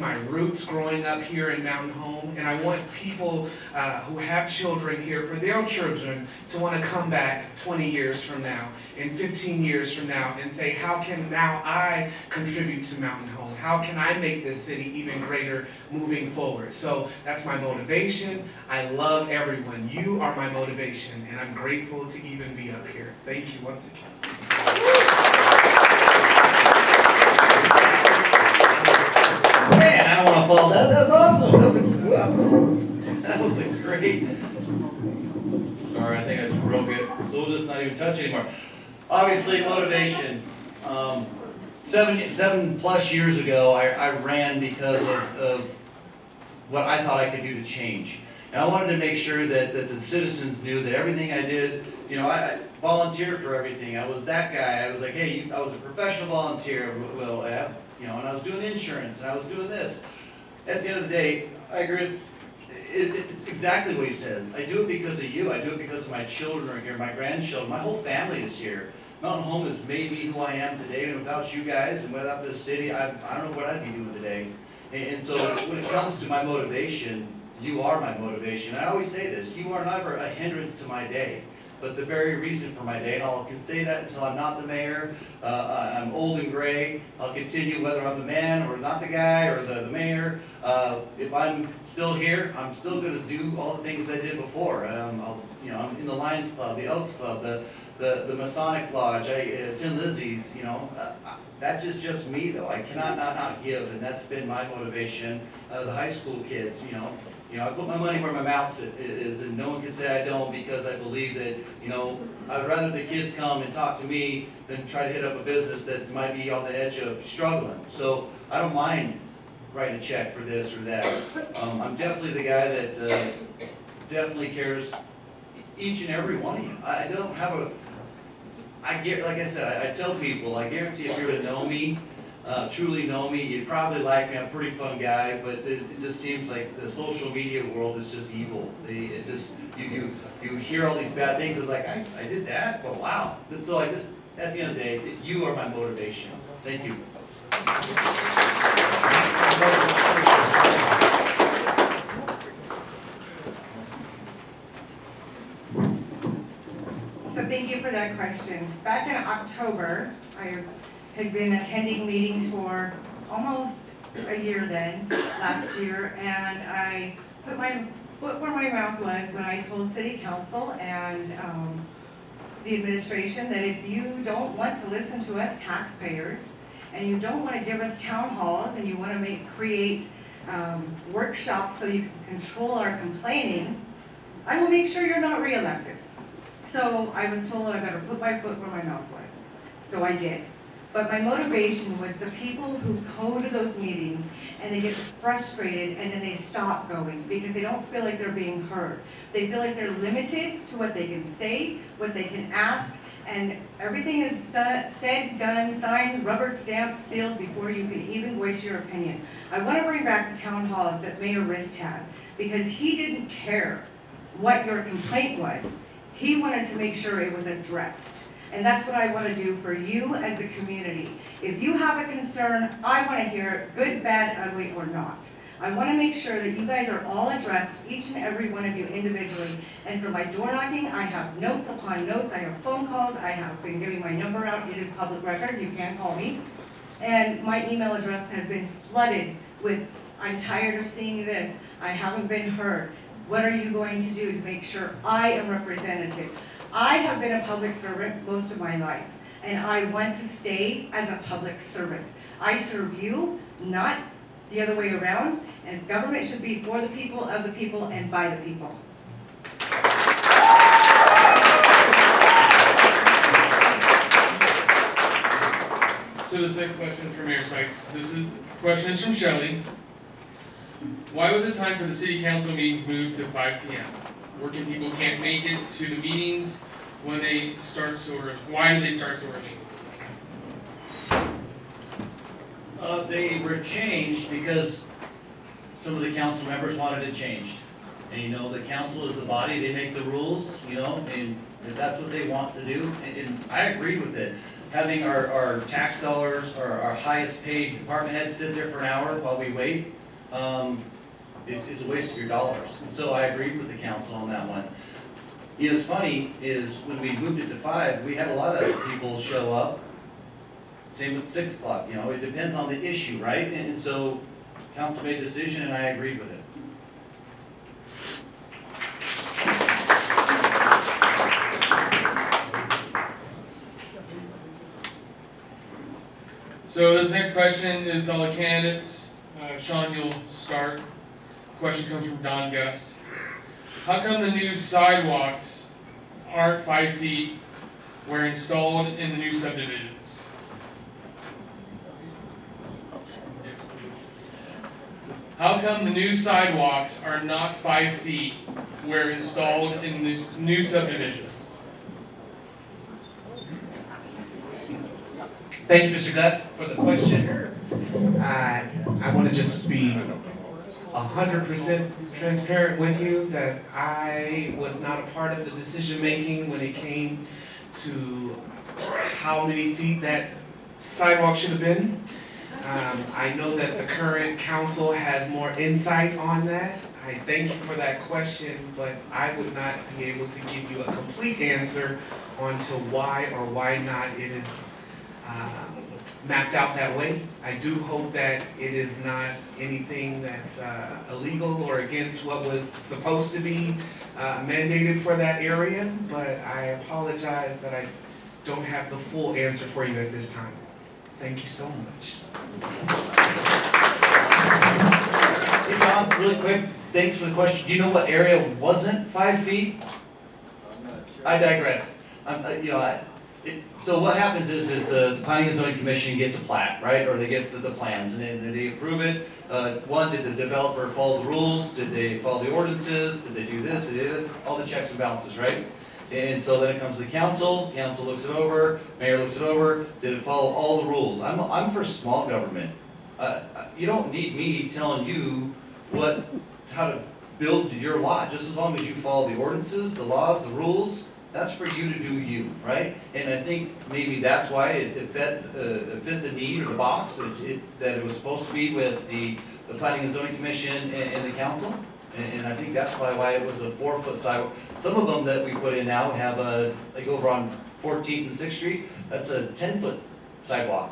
my roots growing up here in Mountain Home. And I want people who have children here, for their children, to want to come back 20 years from now and 15 years from now and say, how can now I contribute to Mountain Home? How can I make this city even greater moving forward? So that's my motivation. I love everyone. You are my motivation, and I'm grateful to even be up here. Thank you once again. Man, I don't want to fall down. That was awesome. That was a great. Sorry, I think I just broke it. So we'll just not even touch anymore. Obviously, motivation. 7+ years ago, I ran because of what I thought I could do to change. And I wanted to make sure that the citizens knew that everything I did, I volunteered for everything. I was that guy. I was like, hey, I was a professional volunteer. Well, and I was doing insurance, and I was doing this. At the end of the day, I agree. It's exactly what he says. I do it because of you. I do it because of my children are here, my grandchildren, my whole family is here. Mountain Home has made me who I am today, and without you guys and without this city, I don't know what I'd be doing today. And so when it comes to my motivation, you are my motivation. I always say this, you are never a hindrance to my day, but the very reason for my day. And I can say that until I'm not the mayor. I'm old and gray. I'll continue whether I'm the man or not the guy or the mayor. If I'm still here, I'm still going to do all the things I did before. I'm in the Lions Club, the Elks Club, the Masonic Lodge, I attend Lizzie's, that's just me though. I cannot not give, and that's been my motivation. The high school kids, I put my money where my mouth is, and no one can say I don't, because I believe that, I'd rather the kids come and talk to me than try to hit up a business that might be on the edge of struggling. So I don't mind writing a check for this or that. I'm definitely the guy that definitely cares each and every one of you. I don't have like I said, I tell people, I guarantee if you were to know me, truly know me, you'd probably like me. I'm a pretty fun guy, but it just seems like the social media world is just evil. You hear all these bad things. It's like, I did that? Well, wow. And so at the end of the day, you are my motivation. Thank you. So thank you for that question. Back in October, I had been attending meetings for almost a year then, last year, and I put my foot where my mouth was when I told City Council and the administration that if you don't want to listen to us taxpayers, and you don't want to give us town halls, and you want to create workshops so you can control our complaining, I will make sure you're not reelected. So I was told I better put my foot where my mouth was. So I did. But my motivation was the people who go to those meetings and they get frustrated and then they stop going because they don't feel like they're being heard. They feel like they're limited to what they can say, what they can ask, and everything is said, done, signed, rubber stamped, sealed before you can even voice your opinion. I want to bring back the town halls that Mayor Rist had, because he didn't care what your complaint was. He wanted to make sure it was addressed. And that's what I want to do for you as the community. If you have a concern, I want to hear it, good, bad, ugly, or not. I want to make sure that you guys are all addressed, each and every one of you individually. And for my door knocking, I have notes upon notes. I have phone calls. I have been giving my number out. It is public record. You can call me. And my email address has been flooded with, I'm tired of seeing this. I haven't been heard. What are you going to do to make sure I am representative? I have been a public servant most of my life, and I want to stay as a public servant. I serve you, not the other way around, and government should be for the people, of the people, and by the people. So this next question is from Mayor Sykes. Question is from Shelley. Why was the time for the city council meetings moved to 5 p.m.? Working people can't make it to the meetings when they start so early. Why do they start so early? They were changed because some of the council members wanted it changed. And the council is the body, they make the rules, and If that's what they want to do, and I agree with it. Having our tax dollars, our highest paid department heads sit there for an hour while we wait, is a waste of your dollars. And so I agreed with the council on that one. You know, what's funny is when we moved it to 5, we had a lot of people show up. Same with 6 o'clock, you know, it depends on the issue, right? And so council made a decision and I agreed with it. So this next question is to all the candidates. Sean, you'll start. Question comes from Don Gust. How come the new sidewalks aren't 5 feet where installed in the new subdivisions? How come the new sidewalks are not 5 feet where installed in the new subdivisions? Thank you, Mr. Gus, for the question. I want to just be 100% transparent with you that I was not a part of the decision-making when it came to how many feet that sidewalk should have been. I know that the current council has more insight on that. I thank you for that question, but I would not be able to give you a complete answer on to why or why not it is mapped out that way. I do hope that it is not anything that's illegal or against what was supposed to be mandated for that area, but I apologize that I don't have the full answer for you at this time. Thank you so much. Hey John, really quick, thanks for the question. Do you know what area wasn't 5 feet? I digress. So what happens is the Planning and Zoning Commission gets a plat, right? Or they get the plans and then they approve it. One, did the developer follow the rules? Did they follow the ordinances? Did they do this? Did they do this? All the checks and balances, right? And so then it comes to the council looks it over, mayor looks it over, did it follow all the rules? I'm for small government. You don't need me telling you how to build your lot, just as long as you follow the ordinances, the laws, the rules. That's for you to do you, right? And I think maybe that's why it fit the need or the box that it was supposed to be with the Planning and Zoning Commission and the council. And I think that's probably why it was a 4-foot sidewalk. Some of them that we put in now have like over on 14th and 6th Street, that's a 10-foot sidewalk,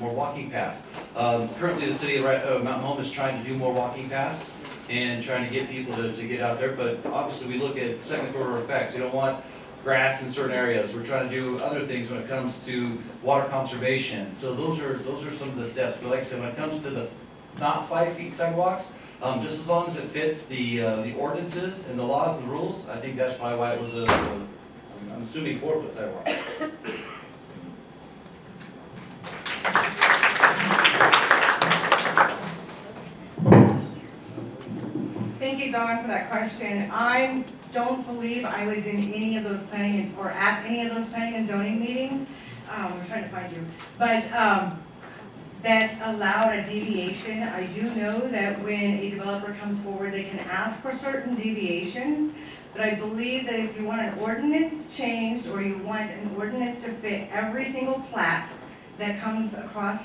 more walking paths. Currently the city of Mountain Home is trying to do more walking paths and trying to get people to get out there, but obviously we look at second order effects. You don't want grass in certain areas. We're trying to do other things when it comes to water conservation. So those are some of the steps. But like I said, when it comes to the not 5 feet sidewalks, just as long as it fits the ordinances and the laws and the rules, I think that's probably why it was I'm assuming 4-foot sidewalk. Thank you, Dawn, for that question. I don't believe I was in any of those planning or at any of those planning and zoning meetings. We're trying to find you, but that allowed a deviation. I do know that when a developer comes forward, they can ask for certain deviations, but I believe that if you want an ordinance changed or you want an ordinance to fit every single plat that comes across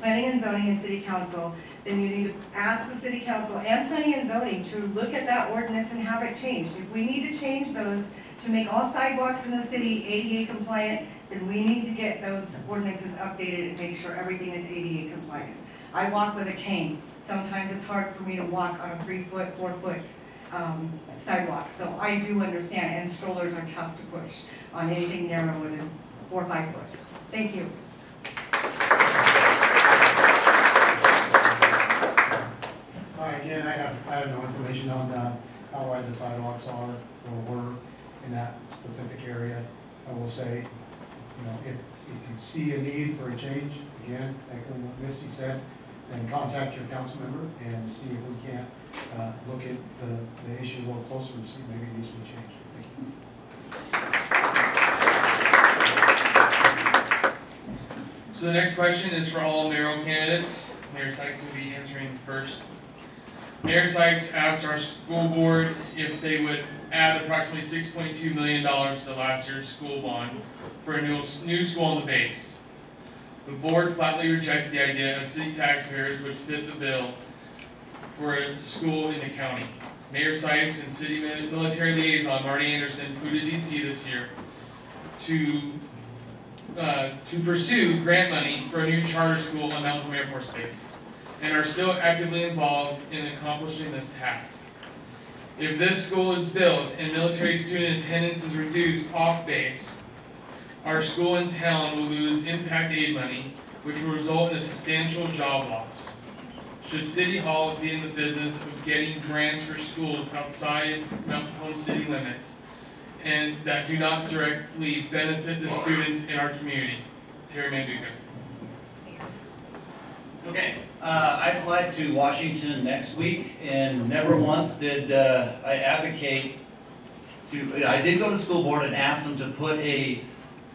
planning and zoning and city council, then you need to ask the city council and planning and zoning to look at that ordinance and have it changed. If we need to change those to make all sidewalks in the city ADA compliant, then we need to get those ordinances updated and make sure everything is ADA compliant. I walk with a cane. Sometimes it's hard for me to walk on a 3-foot, 4-foot sidewalk. So I do understand, and strollers are tough to push on anything narrower than 4 or 5 foot. Thank you. Again, I have no information on how wide the sidewalks are or were in that specific area. I will say, if you see a need for a change, again, echoing what Misty said, then contact your council member and see if we can't look at the issue a little closer and see if maybe it needs to be changed. Thank you. So the next question is for all mayoral candidates. Mayor Sykes will be answering first. Mayor Sykes asked our school board if they would add approximately $6.2 million to last year's school bond for a new school on the base. The board flatly rejected the idea as city taxpayers would fit the bill for a school in the county. Mayor Sykes and city military liaison Marty Anderson flew to DC this year to pursue grant money for a new charter school on Mountain Home Air Force Base, and are still actively involved in accomplishing this task. If this school is built and military student attendance is reduced off base, our school in town will lose impact aid money, which will result in a substantial job loss. Should City Hall be in the business of getting grants for schools outside Mountain Home city limits and that do not directly benefit the students in our community? Terry Manduka. Okay, I fly to Washington next week, and never once did I advocate I did go to the school board and ask them to put a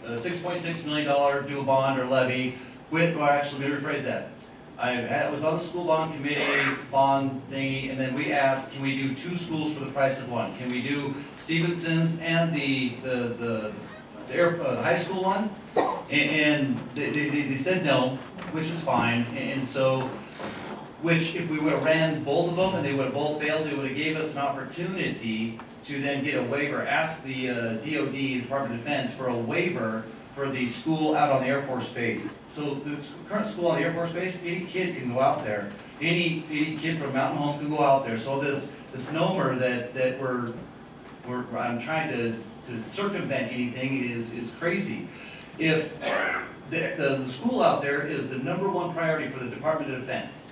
$6.6 million dual bond or levy with, or actually, let me rephrase that. I was on the school bond committee, bond thingy, and then we asked, can we do 2 schools for the price of 1? Can we do Stevenson's and the high school one? And they said no, which is fine, and so, which if we would have ran both of them and they would have both failed, it would have gave us an opportunity to then get a waiver, ask the DOD, Department of Defense, for a waiver for the school out on the Air Force Base. So this current school on the Air Force Base, any kid can go out there. Any kid from Mountain Home can go out there. So this NOMR that I'm trying to circumvent anything is crazy. If the school out there is the #1 priority for the Department of Defense,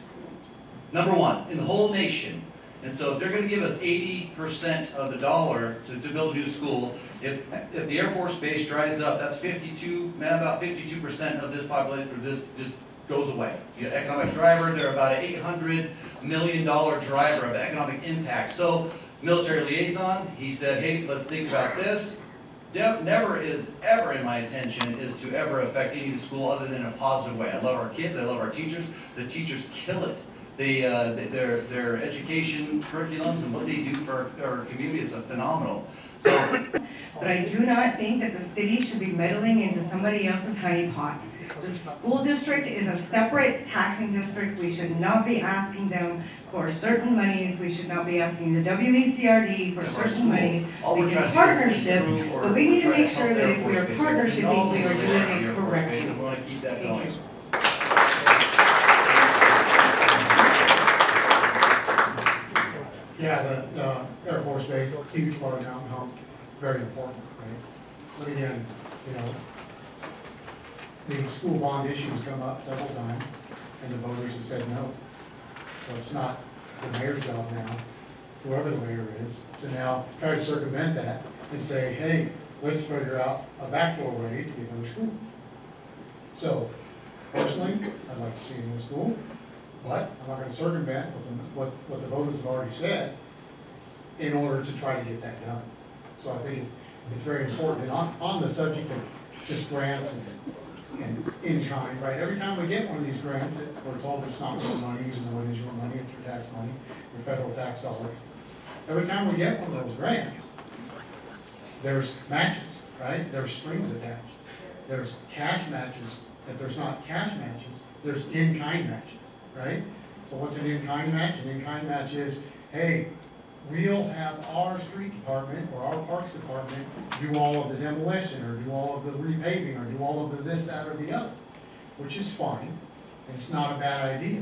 #1 in the whole nation. And so if they're going to give us 80% of the dollar to build a new school, if the Air Force Base dries up, that's about 52% of this population, or this just goes away. Economic driver, they're about an $800 million driver of economic impact. So military liaison, he said, hey, let's think about this. Never is ever in my intention is to ever affect any school other than in a positive way. I love our kids, I love our teachers. The teachers kill it. Their education curriculums and what they do for our community is phenomenal. So, But I do not think that the city should be meddling into somebody else's honeypot. The school district is a separate taxing district. We should not be asking them for certain monies. We should not be asking the WECRD for certain monies. We can partnership, but we need to make sure that if we are partnershiping, we are doing it correctly. We want to keep that going. Yeah, the Air Force Base, a huge part of Mountain Home, very important, right? But again, the school bond issues come up several times, and the voters have said no. So it's not the mayor's job now, whoever the mayor is, to now try to circumvent that and say, hey, let's figure out a backdoor way to get another school. So, personally, I'd like to see a new school. But I'm not going to circumvent what the voters have already said in order to try to get that done. So I think it's very important. And on the subject of just grants and in kind, right? Every time we get one of these grants, we're told it's not real money, even though it is your money, it's your tax money, your federal tax dollars. Every time we get one of those grants, there's matches, right? There's strings attached. There's cash matches. If there's not cash matches, there's in-kind matches. Right? So what's an in-kind match? An in-kind match is, hey, we'll have our street department or our parks department do all of the demolition or do all of the repaving or do all of the this, that, or the other, which is fine, and it's not a bad idea.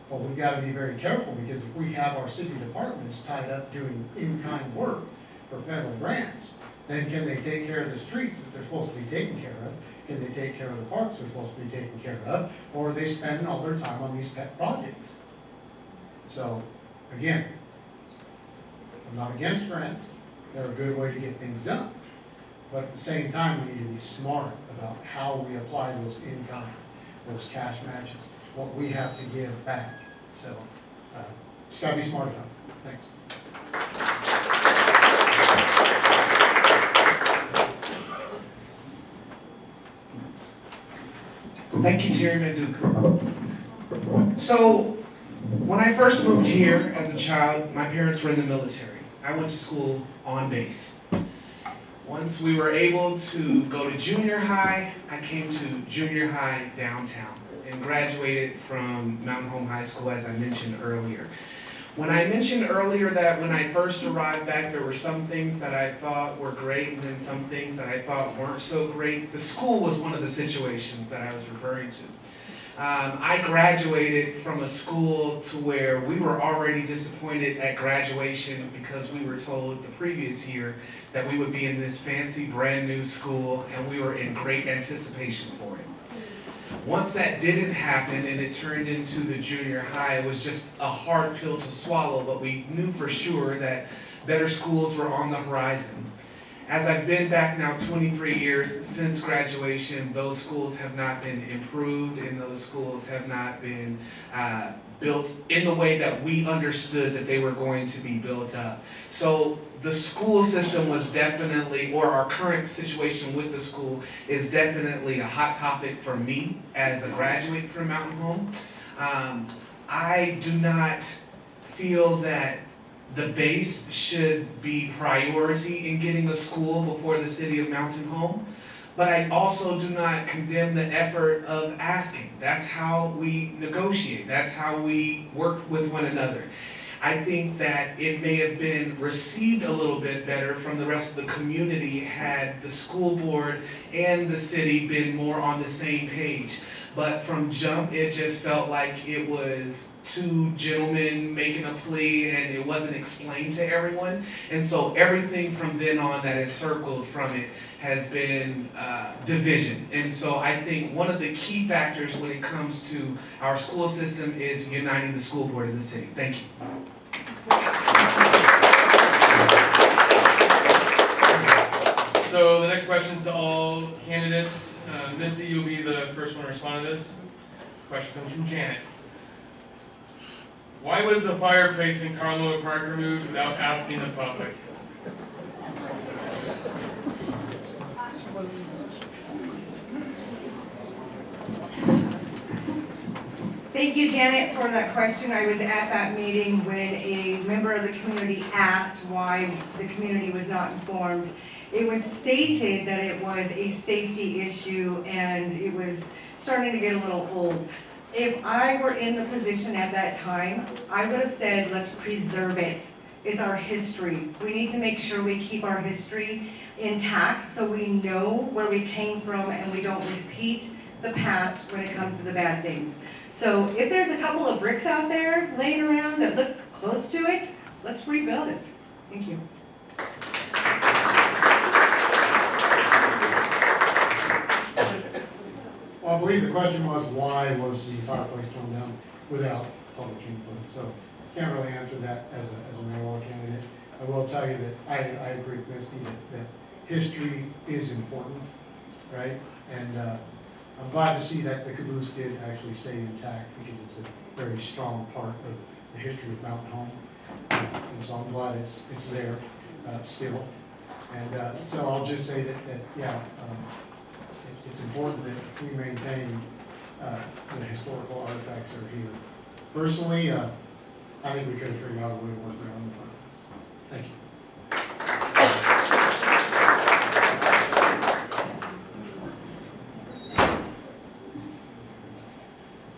But we've got to be very careful, because if we have our city departments tied up doing in-kind work for federal grants, then can they take care of the streets that they're supposed to be taking care of? Can they take care of the parks they're supposed to be taken care of? Or are they spending all their time on these pet projects? So, again, I'm not against grants. They're a good way to get things done. But at the same time, we need to be smart about how we apply those in-kind, those cash matches, what we have to give back. So, just got to be smart about it. Thanks. Thank you, Terry Manduka. So, when I first moved here as a child, my parents were in the military. I went to school on base. Once we were able to go to junior high, I came to junior high downtown and graduated from Mountain Home High School, as I mentioned earlier. When I mentioned earlier that when I first arrived back, there were some things that I thought were great and then some things that I thought weren't so great, the school was one of the situations that I was referring to. I graduated from a school to where we were already disappointed at graduation because we were told the previous year that we would be in this fancy brand new school and we were in great anticipation for it. Once that didn't happen and it turned into the junior high, it was just a hard pill to swallow, but we knew for sure that better schools were on the horizon. As I've been back now 23 years since graduation, those schools have not been improved and those schools have not been built in the way that we understood that they were going to be built up. So the school system was definitely, or our current situation with the school is definitely a hot topic for me as a graduate from Mountain Home. I do not feel that the base should be priority in getting a school before the city of Mountain Home, but I also do not condemn the effort of asking. That's how we negotiate. That's how we work with one another. I think that it may have been received a little bit better from the rest of the community had the school board and the city been more on the same page. But from jump, it just felt like it was two gentlemen making a plea and it wasn't explained to everyone. And so everything from then on that has circled from it has been division. And so I think one of the key factors when it comes to our school system is uniting the school board in the city. Thank you. So the next question is to all candidates. Misty, you'll be the first one to respond to this. Question comes from Janet. Why was the fireplace in Carlo Park removed without asking the public? Thank you, Janet, for that question. I was at that meeting when a member of the community asked why the community was not informed. It was stated that it was a safety issue and it was starting to get a little old. If I were in the position at that time, I would have said, let's preserve it. It's our history. We need to make sure we keep our history intact so we know where we came from and we don't repeat the past when it comes to the bad things. So if there's a couple of bricks out there laying around that look close to it, let's rebuild it. Thank you. Well, I believe the question was, why was the fireplace torn down without public input? So can't really answer that as a mayoral candidate. I will tell you that I agree with Misty that history is important, right? And I'm glad to see that the caboose did actually stay intact because it's a very strong part of the history of Mountain Home. And so I'm glad it's there still. And so I'll just say that yeah, it's important that we maintain the historical artifacts that are here. Personally, I think we could have figured out a way to work around the front. Thank you.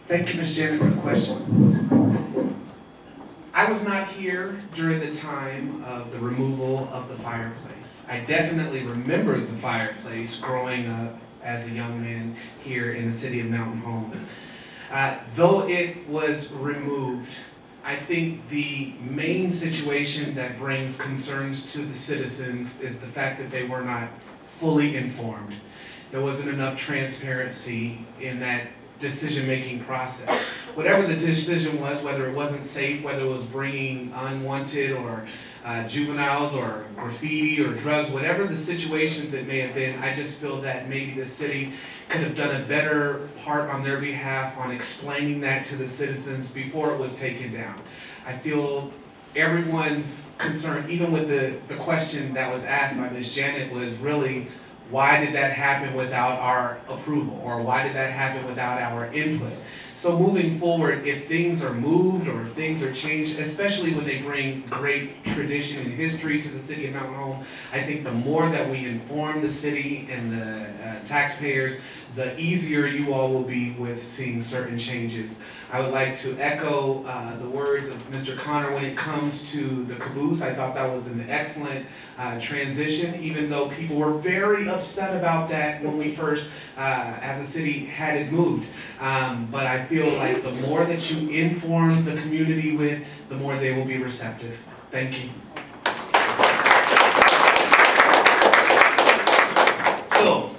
Thank you, Ms. Janet, for the question. I was not here during the time of the removal of the fireplace. I definitely remembered the fireplace growing up as a young man here in the city of Mountain Home. Though it was removed, I think the main situation that brings concerns to the citizens is the fact that they were not fully informed. There wasn't enough transparency in that decision-making process. Whatever the decision was, whether it wasn't safe, whether it was bringing unwanted or juveniles or graffiti or drugs, whatever the situations it may have been, I just feel that maybe the city could have done a better part on their behalf on explaining that to the citizens before it was taken down. I feel everyone's concern, even with the question that was asked by Ms. Janet, was really Why did that happen without our approval? Or why did that happen without our input? So moving forward, if things are moved or if things are changed, especially when they bring great tradition and history to the city of Mountain Home, I think the more that we inform the city and the taxpayers, the easier you all will be with seeing certain changes. I would like to echo the words of Mr. Connor when it comes to the caboose. I thought that was an excellent transition, even though people were very upset about that when we first, as a city, had it moved. But I feel like the more that you inform the community with, the more they will be receptive. Thank you. So,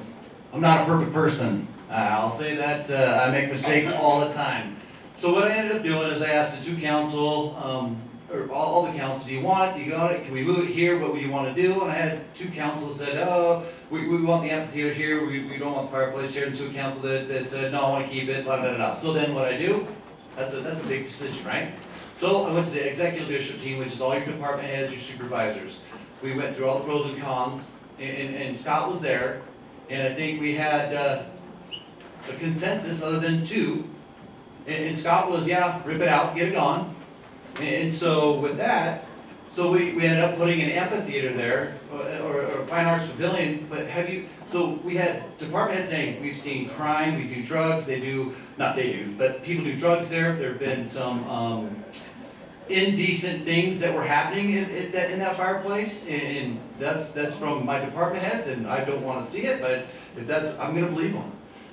I'm not a perfect person. I'll say that I make mistakes all the time. So what I ended up doing is I asked the two council, or all the council, do you want it, do you got it, can we move it here, what would you want to do? And I had two councils said, oh, we want the amphitheater here, we don't want the fireplace here, and two council that said, no, I want to keep it, blah, blah, blah. So then what I do, that's a big decision, right? So I went to the executive leadership team, which is all your department heads, your supervisors. We went through all the pros and cons, and Scott was there, and I think we had a consensus other than two. And Scott was, yeah, rip it out, get it gone. And so with that, so we ended up putting an amphitheater there, or a fine arts pavilion, but so we had department heads saying, we've seen crime, we do drugs, not they do, but people do drugs there. There have been some indecent things that were happening in that fireplace, and that's from my department heads, and I don't want to see it, but if that's, I'm gonna believe them.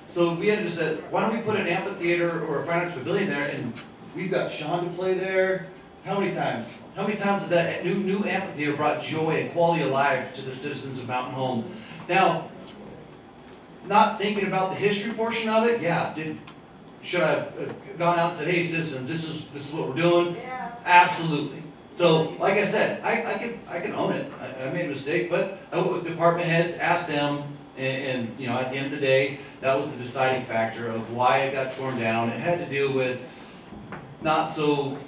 So we had to say, why don't we put an amphitheater or a fine arts pavilion there, and we've got Sean to play there. How many times? How many times has that new amphitheater brought joy and quality of life to the citizens of Mountain Home? Now, not thinking about the history portion of it, yeah, should I have gone out and said, hey citizens, this is what we're doing? Yeah. Absolutely. So, like I said, I can own it. I made a mistake, but I went with department heads, asked them, and you know, at the end of the day, that was the deciding factor of why it got torn down. It had to deal with not so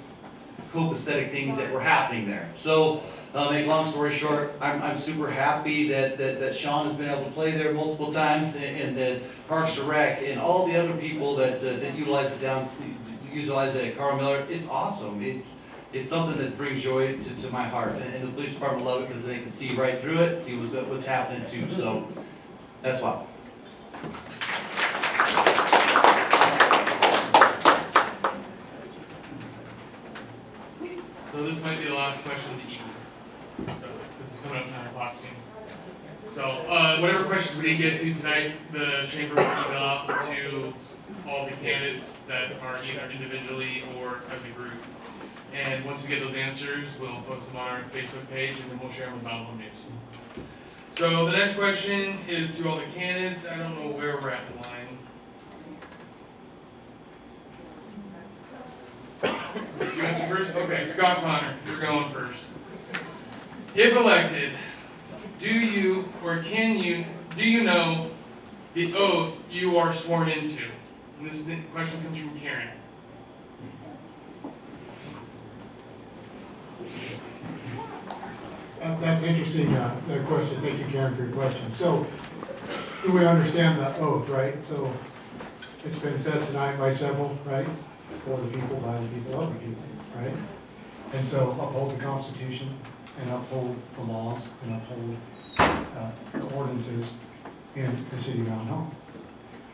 copacetic things that were happening there. So, make long story short, I'm super happy that Sean has been able to play there multiple times, and that Parks and Rec and all the other people that utilize it at Carl Miller. It's awesome. It's something that brings joy to my heart, and the police department love it because they can see right through it, see what's happening too. So that's why. So this might be the last question of the evening. So this is coming up 9 o'clock soon. So whatever questions we didn't get to tonight, the chamber will email out to all the candidates that are either individually or as a group. And once we get those answers, we'll post them on our Facebook page, and then we'll share them with Mountain Home News. So the next question is to all the candidates. I don't know where we're at in the line. You answer first? Okay, Scott Connor, you're going first. If elected, do you know the oath you are sworn into? And this question comes from Karen. That's interesting, question. Thank you, Karen, for your question. So, do we understand the oath, right? So, it's been said tonight by several, right? For the people, by the people, of the people, right? And so, uphold the Constitution, and uphold the laws, and uphold the ordinances in the city of Mountain Home,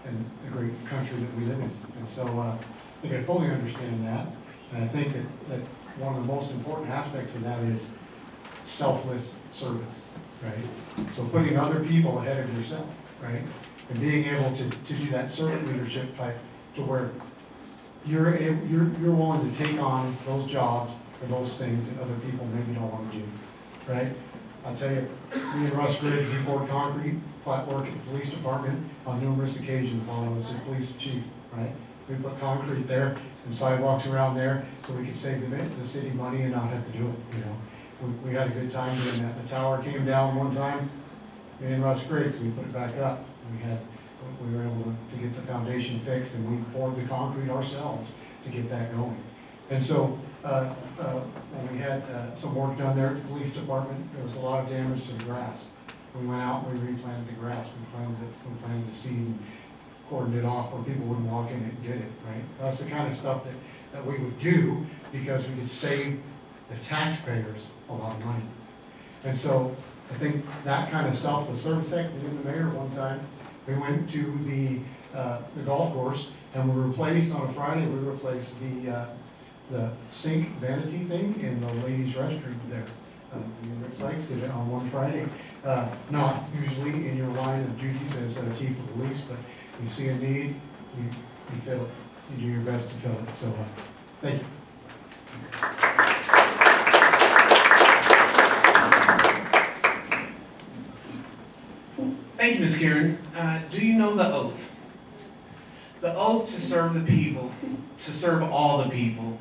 and the great country that we live in. And so, I think I fully understand that, and I think that one of the most important aspects of that is selfless service, right? So putting other people ahead of yourself, right? And being able to do that servant leadership type to where you're willing to take on those jobs and those things that other people maybe don't want to do, right? I'll tell you, me and Russ Griggs, we poured concrete, flat work at the police department on numerous occasions while I was the police chief, right? We put concrete there and sidewalks around there so we could save the city money and not have to do it, you know? We had a good time doing that. The tower came down one time, me and Russ Griggs, we put it back up. We were able to get the foundation fixed, and we poured the concrete ourselves to get that going. And so, when we had some work done there at the police department, there was a lot of damage to the grass. we went out and we replanted the grass, we planted the seed and cordoned it off where people wouldn't walk in it and get it, right? That's the kind of stuff that we would do because we could save the taxpayers a lot of money. And so I think that kind of selfless service, heck, me and the mayor one time, we went to the golf course and we replaced, on a Friday, we replaced the sink vanity thing in the ladies' restroom there. Rick Sykes did it on one Friday. Not usually in your line of duties as a chief of police, but you see a need, you fill it. You do your best to fill it. So, thank you. Thank you, Ms. Karen. Do you know the oath? The oath to serve the people, to serve all the people,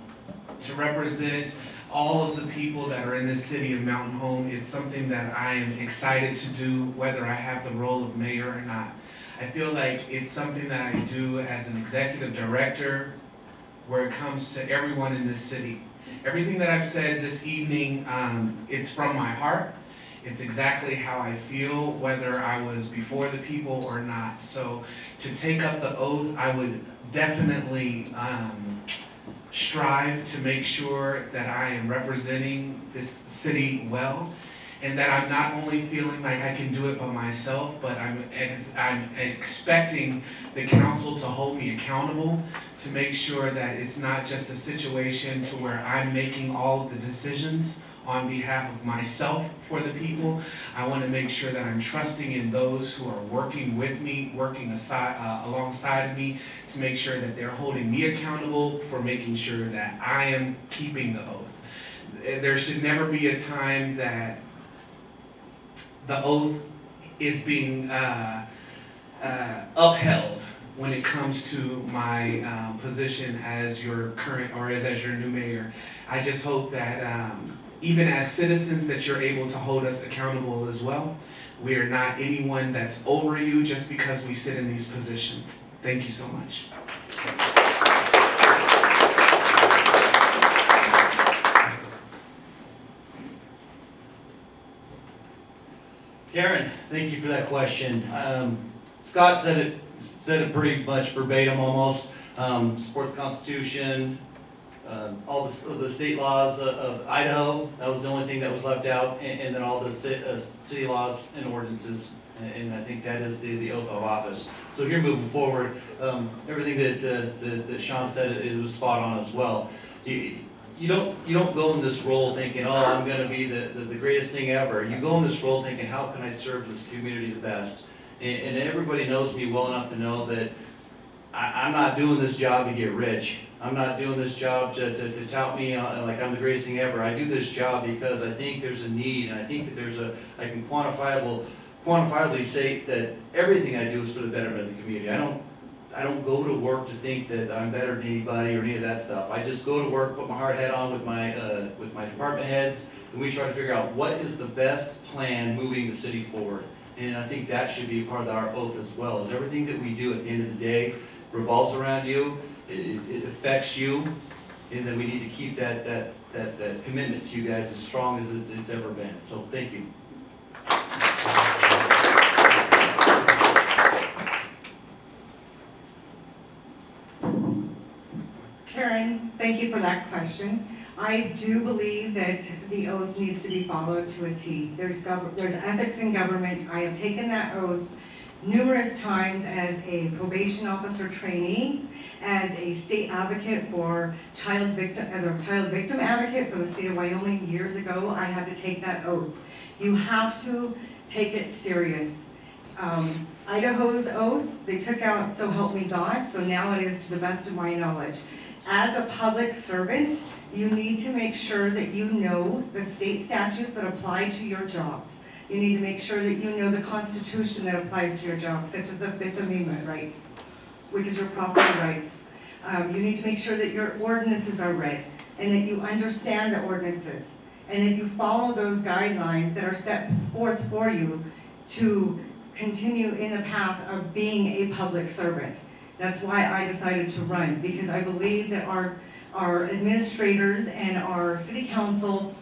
to represent all of the people that are in this city of Mountain Home. It's something that I am excited to do, whether I have the role of mayor or not. I feel like it's something that I do as an executive director, where it comes to everyone in this city. Everything that I've said this evening, it's from my heart. It's exactly how I feel, whether I was before the people or not. So to take up the oath, I would definitely strive to make sure that I am representing this city well, and that I'm not only feeling like I can do it by myself, but I'm expecting the council to hold me accountable, to make sure that it's not just a situation to where I'm making all of the decisions on behalf of myself for the people. I want to make sure that I'm trusting in those who are working with me, working alongside of me, to make sure that they're holding me accountable for making sure that I am keeping the oath. There should never be a time that the oath is being upheld when it comes to my position as your current, or as your new mayor. I just hope that even as citizens, that you're able to hold us accountable as well. We are not anyone that's over you just because we sit in these positions. Thank you so much. Karen, thank you for that question. Scott said it pretty much verbatim almost. Support the Constitution, all the state laws of Idaho, that was the only thing that was left out, and then all the city laws and ordinances, and I think that is the oath of office. So here moving forward, everything that Sean said, it was spot on as well. You don't go in this role thinking, oh, I'm going to be the greatest thing ever. You go in this role thinking, how can I serve this community the best? And everybody knows me well enough to know that I'm not doing this job to get rich. I'm not doing this job to tout me like I'm the greatest thing ever. I do this job because I think there's a need, and I think that I can quantifiably say that everything I do is for the betterment of the community. I don't go to work to think that I'm better than anybody or any of that stuff. I just go to work, put my hard hat on with my department heads, and we try to figure out what is the best plan moving the city forward. And I think that should be a part of our oath as well, is everything that we do at the end of the day revolves around you, it affects you, and then we need to keep that commitment to you guys as strong as it's ever been. So thank you. Karen, thank you for that question. I do believe that the oath needs to be followed to a T. There's ethics in government. I have taken that oath numerous times as a probation officer trainee, as a state advocate for child victim advocate for the state of Wyoming years ago. I had to take that oath. You have to take it serious. Idaho's oath, they took out "so help me God," so now it is "to the best of my knowledge." As a public servant, you need to make sure that you know the state statutes that apply to your jobs. You need to make sure that you know the Constitution that applies to your job, such as the Fifth Amendment rights, which is your property rights. You need to make sure that your ordinances are read, and that you understand the ordinances, and that you follow those guidelines that are set forth for you to continue in the path of being a public servant. That's why I decided to run, because I believe that our administrators and our city council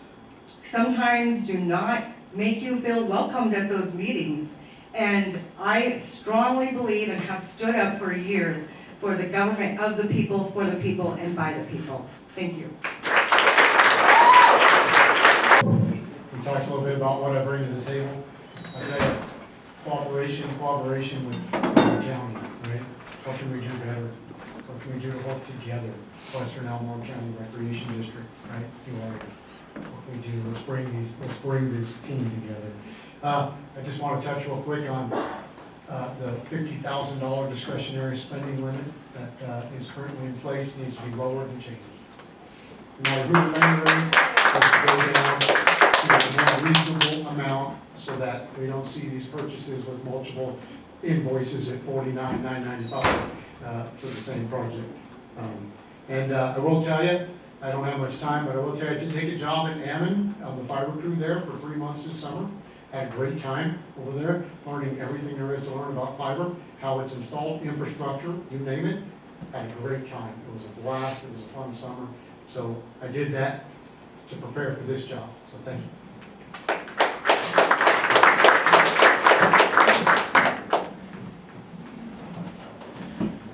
sometimes do not make you feel welcomed at those meetings. And I strongly believe and have stood up for years for the government of the people, for the people, and by the people. Thank you. We talked a little bit about what I bring to the table. I tell you, cooperation with the county, right? What can we do better? What can we do to work together? Western Albemarle County Recreation District, right? What can we do? Let's bring this team together. I just want to touch real quick on the $50,000 discretionary spending limit that is currently in place needs to be lowered and changed. No matter who the member is, let's go down to a more reasonable amount so that we don't see these purchases with multiple invoices at $49,995 for the same project. I will tell you, I don't have much time, but I will tell you, I did take a job at Ammon on the fiber crew there for 3 months this summer. Had a great time over there, learning everything there is to learn about fiber, how it's installed, infrastructure, you name it. Had a great time. It was a blast. It was a fun summer. So I did that to prepare for this job. So thank you.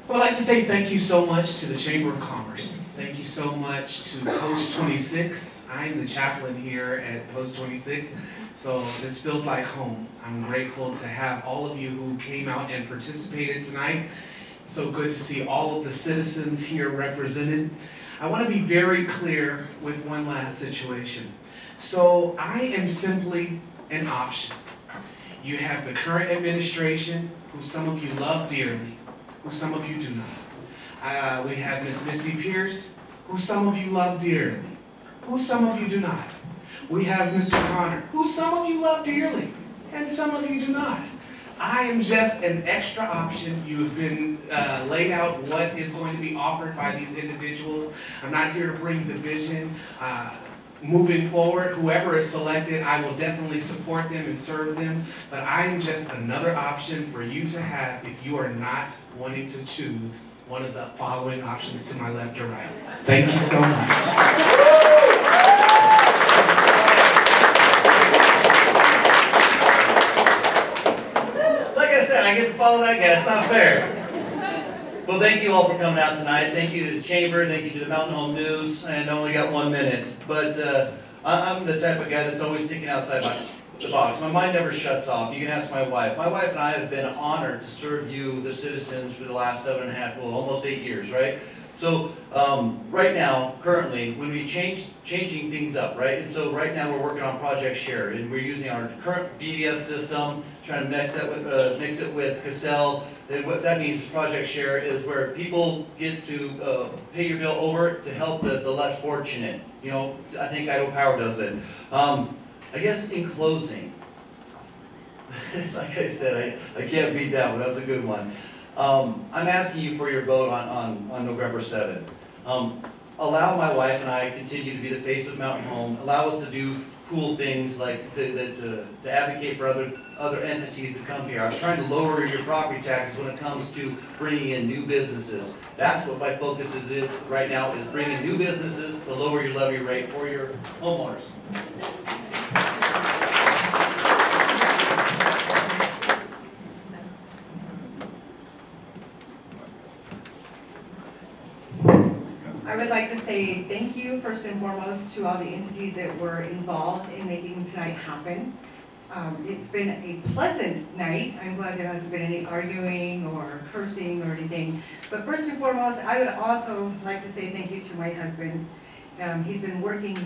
Well, I'd like to say thank you so much to the Chamber of Commerce. Thank you so much to Post 26. I'm the chaplain here at Post 26, so this feels like home. I'm grateful to have all of you who came out and participated tonight. So good to see all of the citizens here represented. I want to be very clear with one last situation. So I am simply an option. You have the current administration, who some of you love dearly, who some of you do not. We have Ms. Misty Pierce, who some of you love dearly, who some of you do not. We have Mr. Connor, who some of you love dearly, and some of you do not. I am just an extra option. You have been laid out what is going to be offered by these individuals. I'm not here to bring division. Moving forward, whoever is selected, I will definitely support them and serve them, but I am just another option for you to have if you are not wanting to choose one of the following options to my left or right. Thank you so much. Like I said, I get to follow that guy. It's not fair. Well, thank you all for coming out tonight. Thank you to the Chamber. Thank you to the Mountain Home News. And I only got 1 minute, but I'm the type of guy that's always thinking outside the box. My mind never shuts off. You can ask my wife. My wife and I have been honored to serve you, the citizens, for the last 7.5, well, almost 8 years, right? So right now, currently, when we changing things up, right? And so right now we're working on Project Share, and we're using our current BDS system, trying to mix it with Cassell. And what that means, Project Share, is where people get to pay your bill over to help the less fortunate. You know, I think Idaho Power does it. I guess in closing, like I said, I can't beat that one. That's a good one. I'm asking you for your vote on November 7th. Allow my wife and I continue to be the face of Mountain Home. Allow us to do cool things like to advocate for other entities that come here. I'm trying to lower your property taxes when it comes to bringing in new businesses. That's what my focus is right now, is bringing new businesses to lower your levy rate for your homeowners. I would like to say thank you, first and foremost, to all the entities that were involved in making tonight happen. It's been a pleasant night. I'm glad there hasn't been any arguing or cursing or anything. But first and foremost, I would also like to say thank you to my husband. He's been working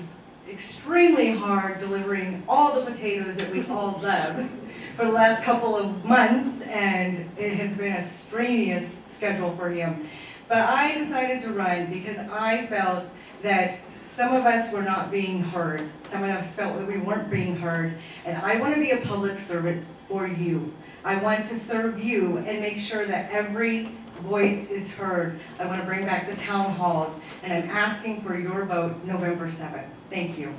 extremely hard, delivering all the potatoes that we all love for the last couple of months, and it has been a strenuous schedule for him. But I decided to run because I felt that some of us were not being heard. Some of us felt that we weren't being heard. And I want to be a public servant for you. I want to serve you and make sure that every voice is heard. I want to bring back the town halls. And I'm asking for your vote November 7th. Thank you.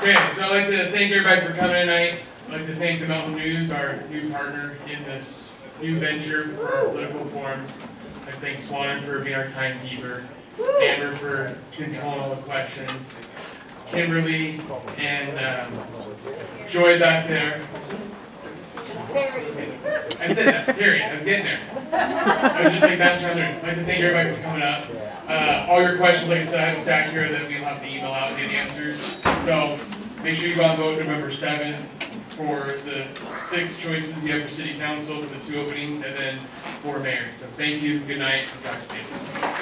Okay, so I'd like to thank everybody for coming tonight. I'd like to thank the Mountain News, our new partner in this new venture for our political forums. I thank Swannon for being our timekeeper. Amber for controlling all the questions, Kimberly, and Joy back there. I said that, Terry, I was getting there. I was just like bouncing around there. I'd like to thank everybody for coming up. All your questions, like I said, I have a stack here that we'll have to email out and get answers. So make sure you go and vote November 7th for the 6 choices you have for city council, for the 2 openings, and then for mayor. So thank you, good night, and drive safe.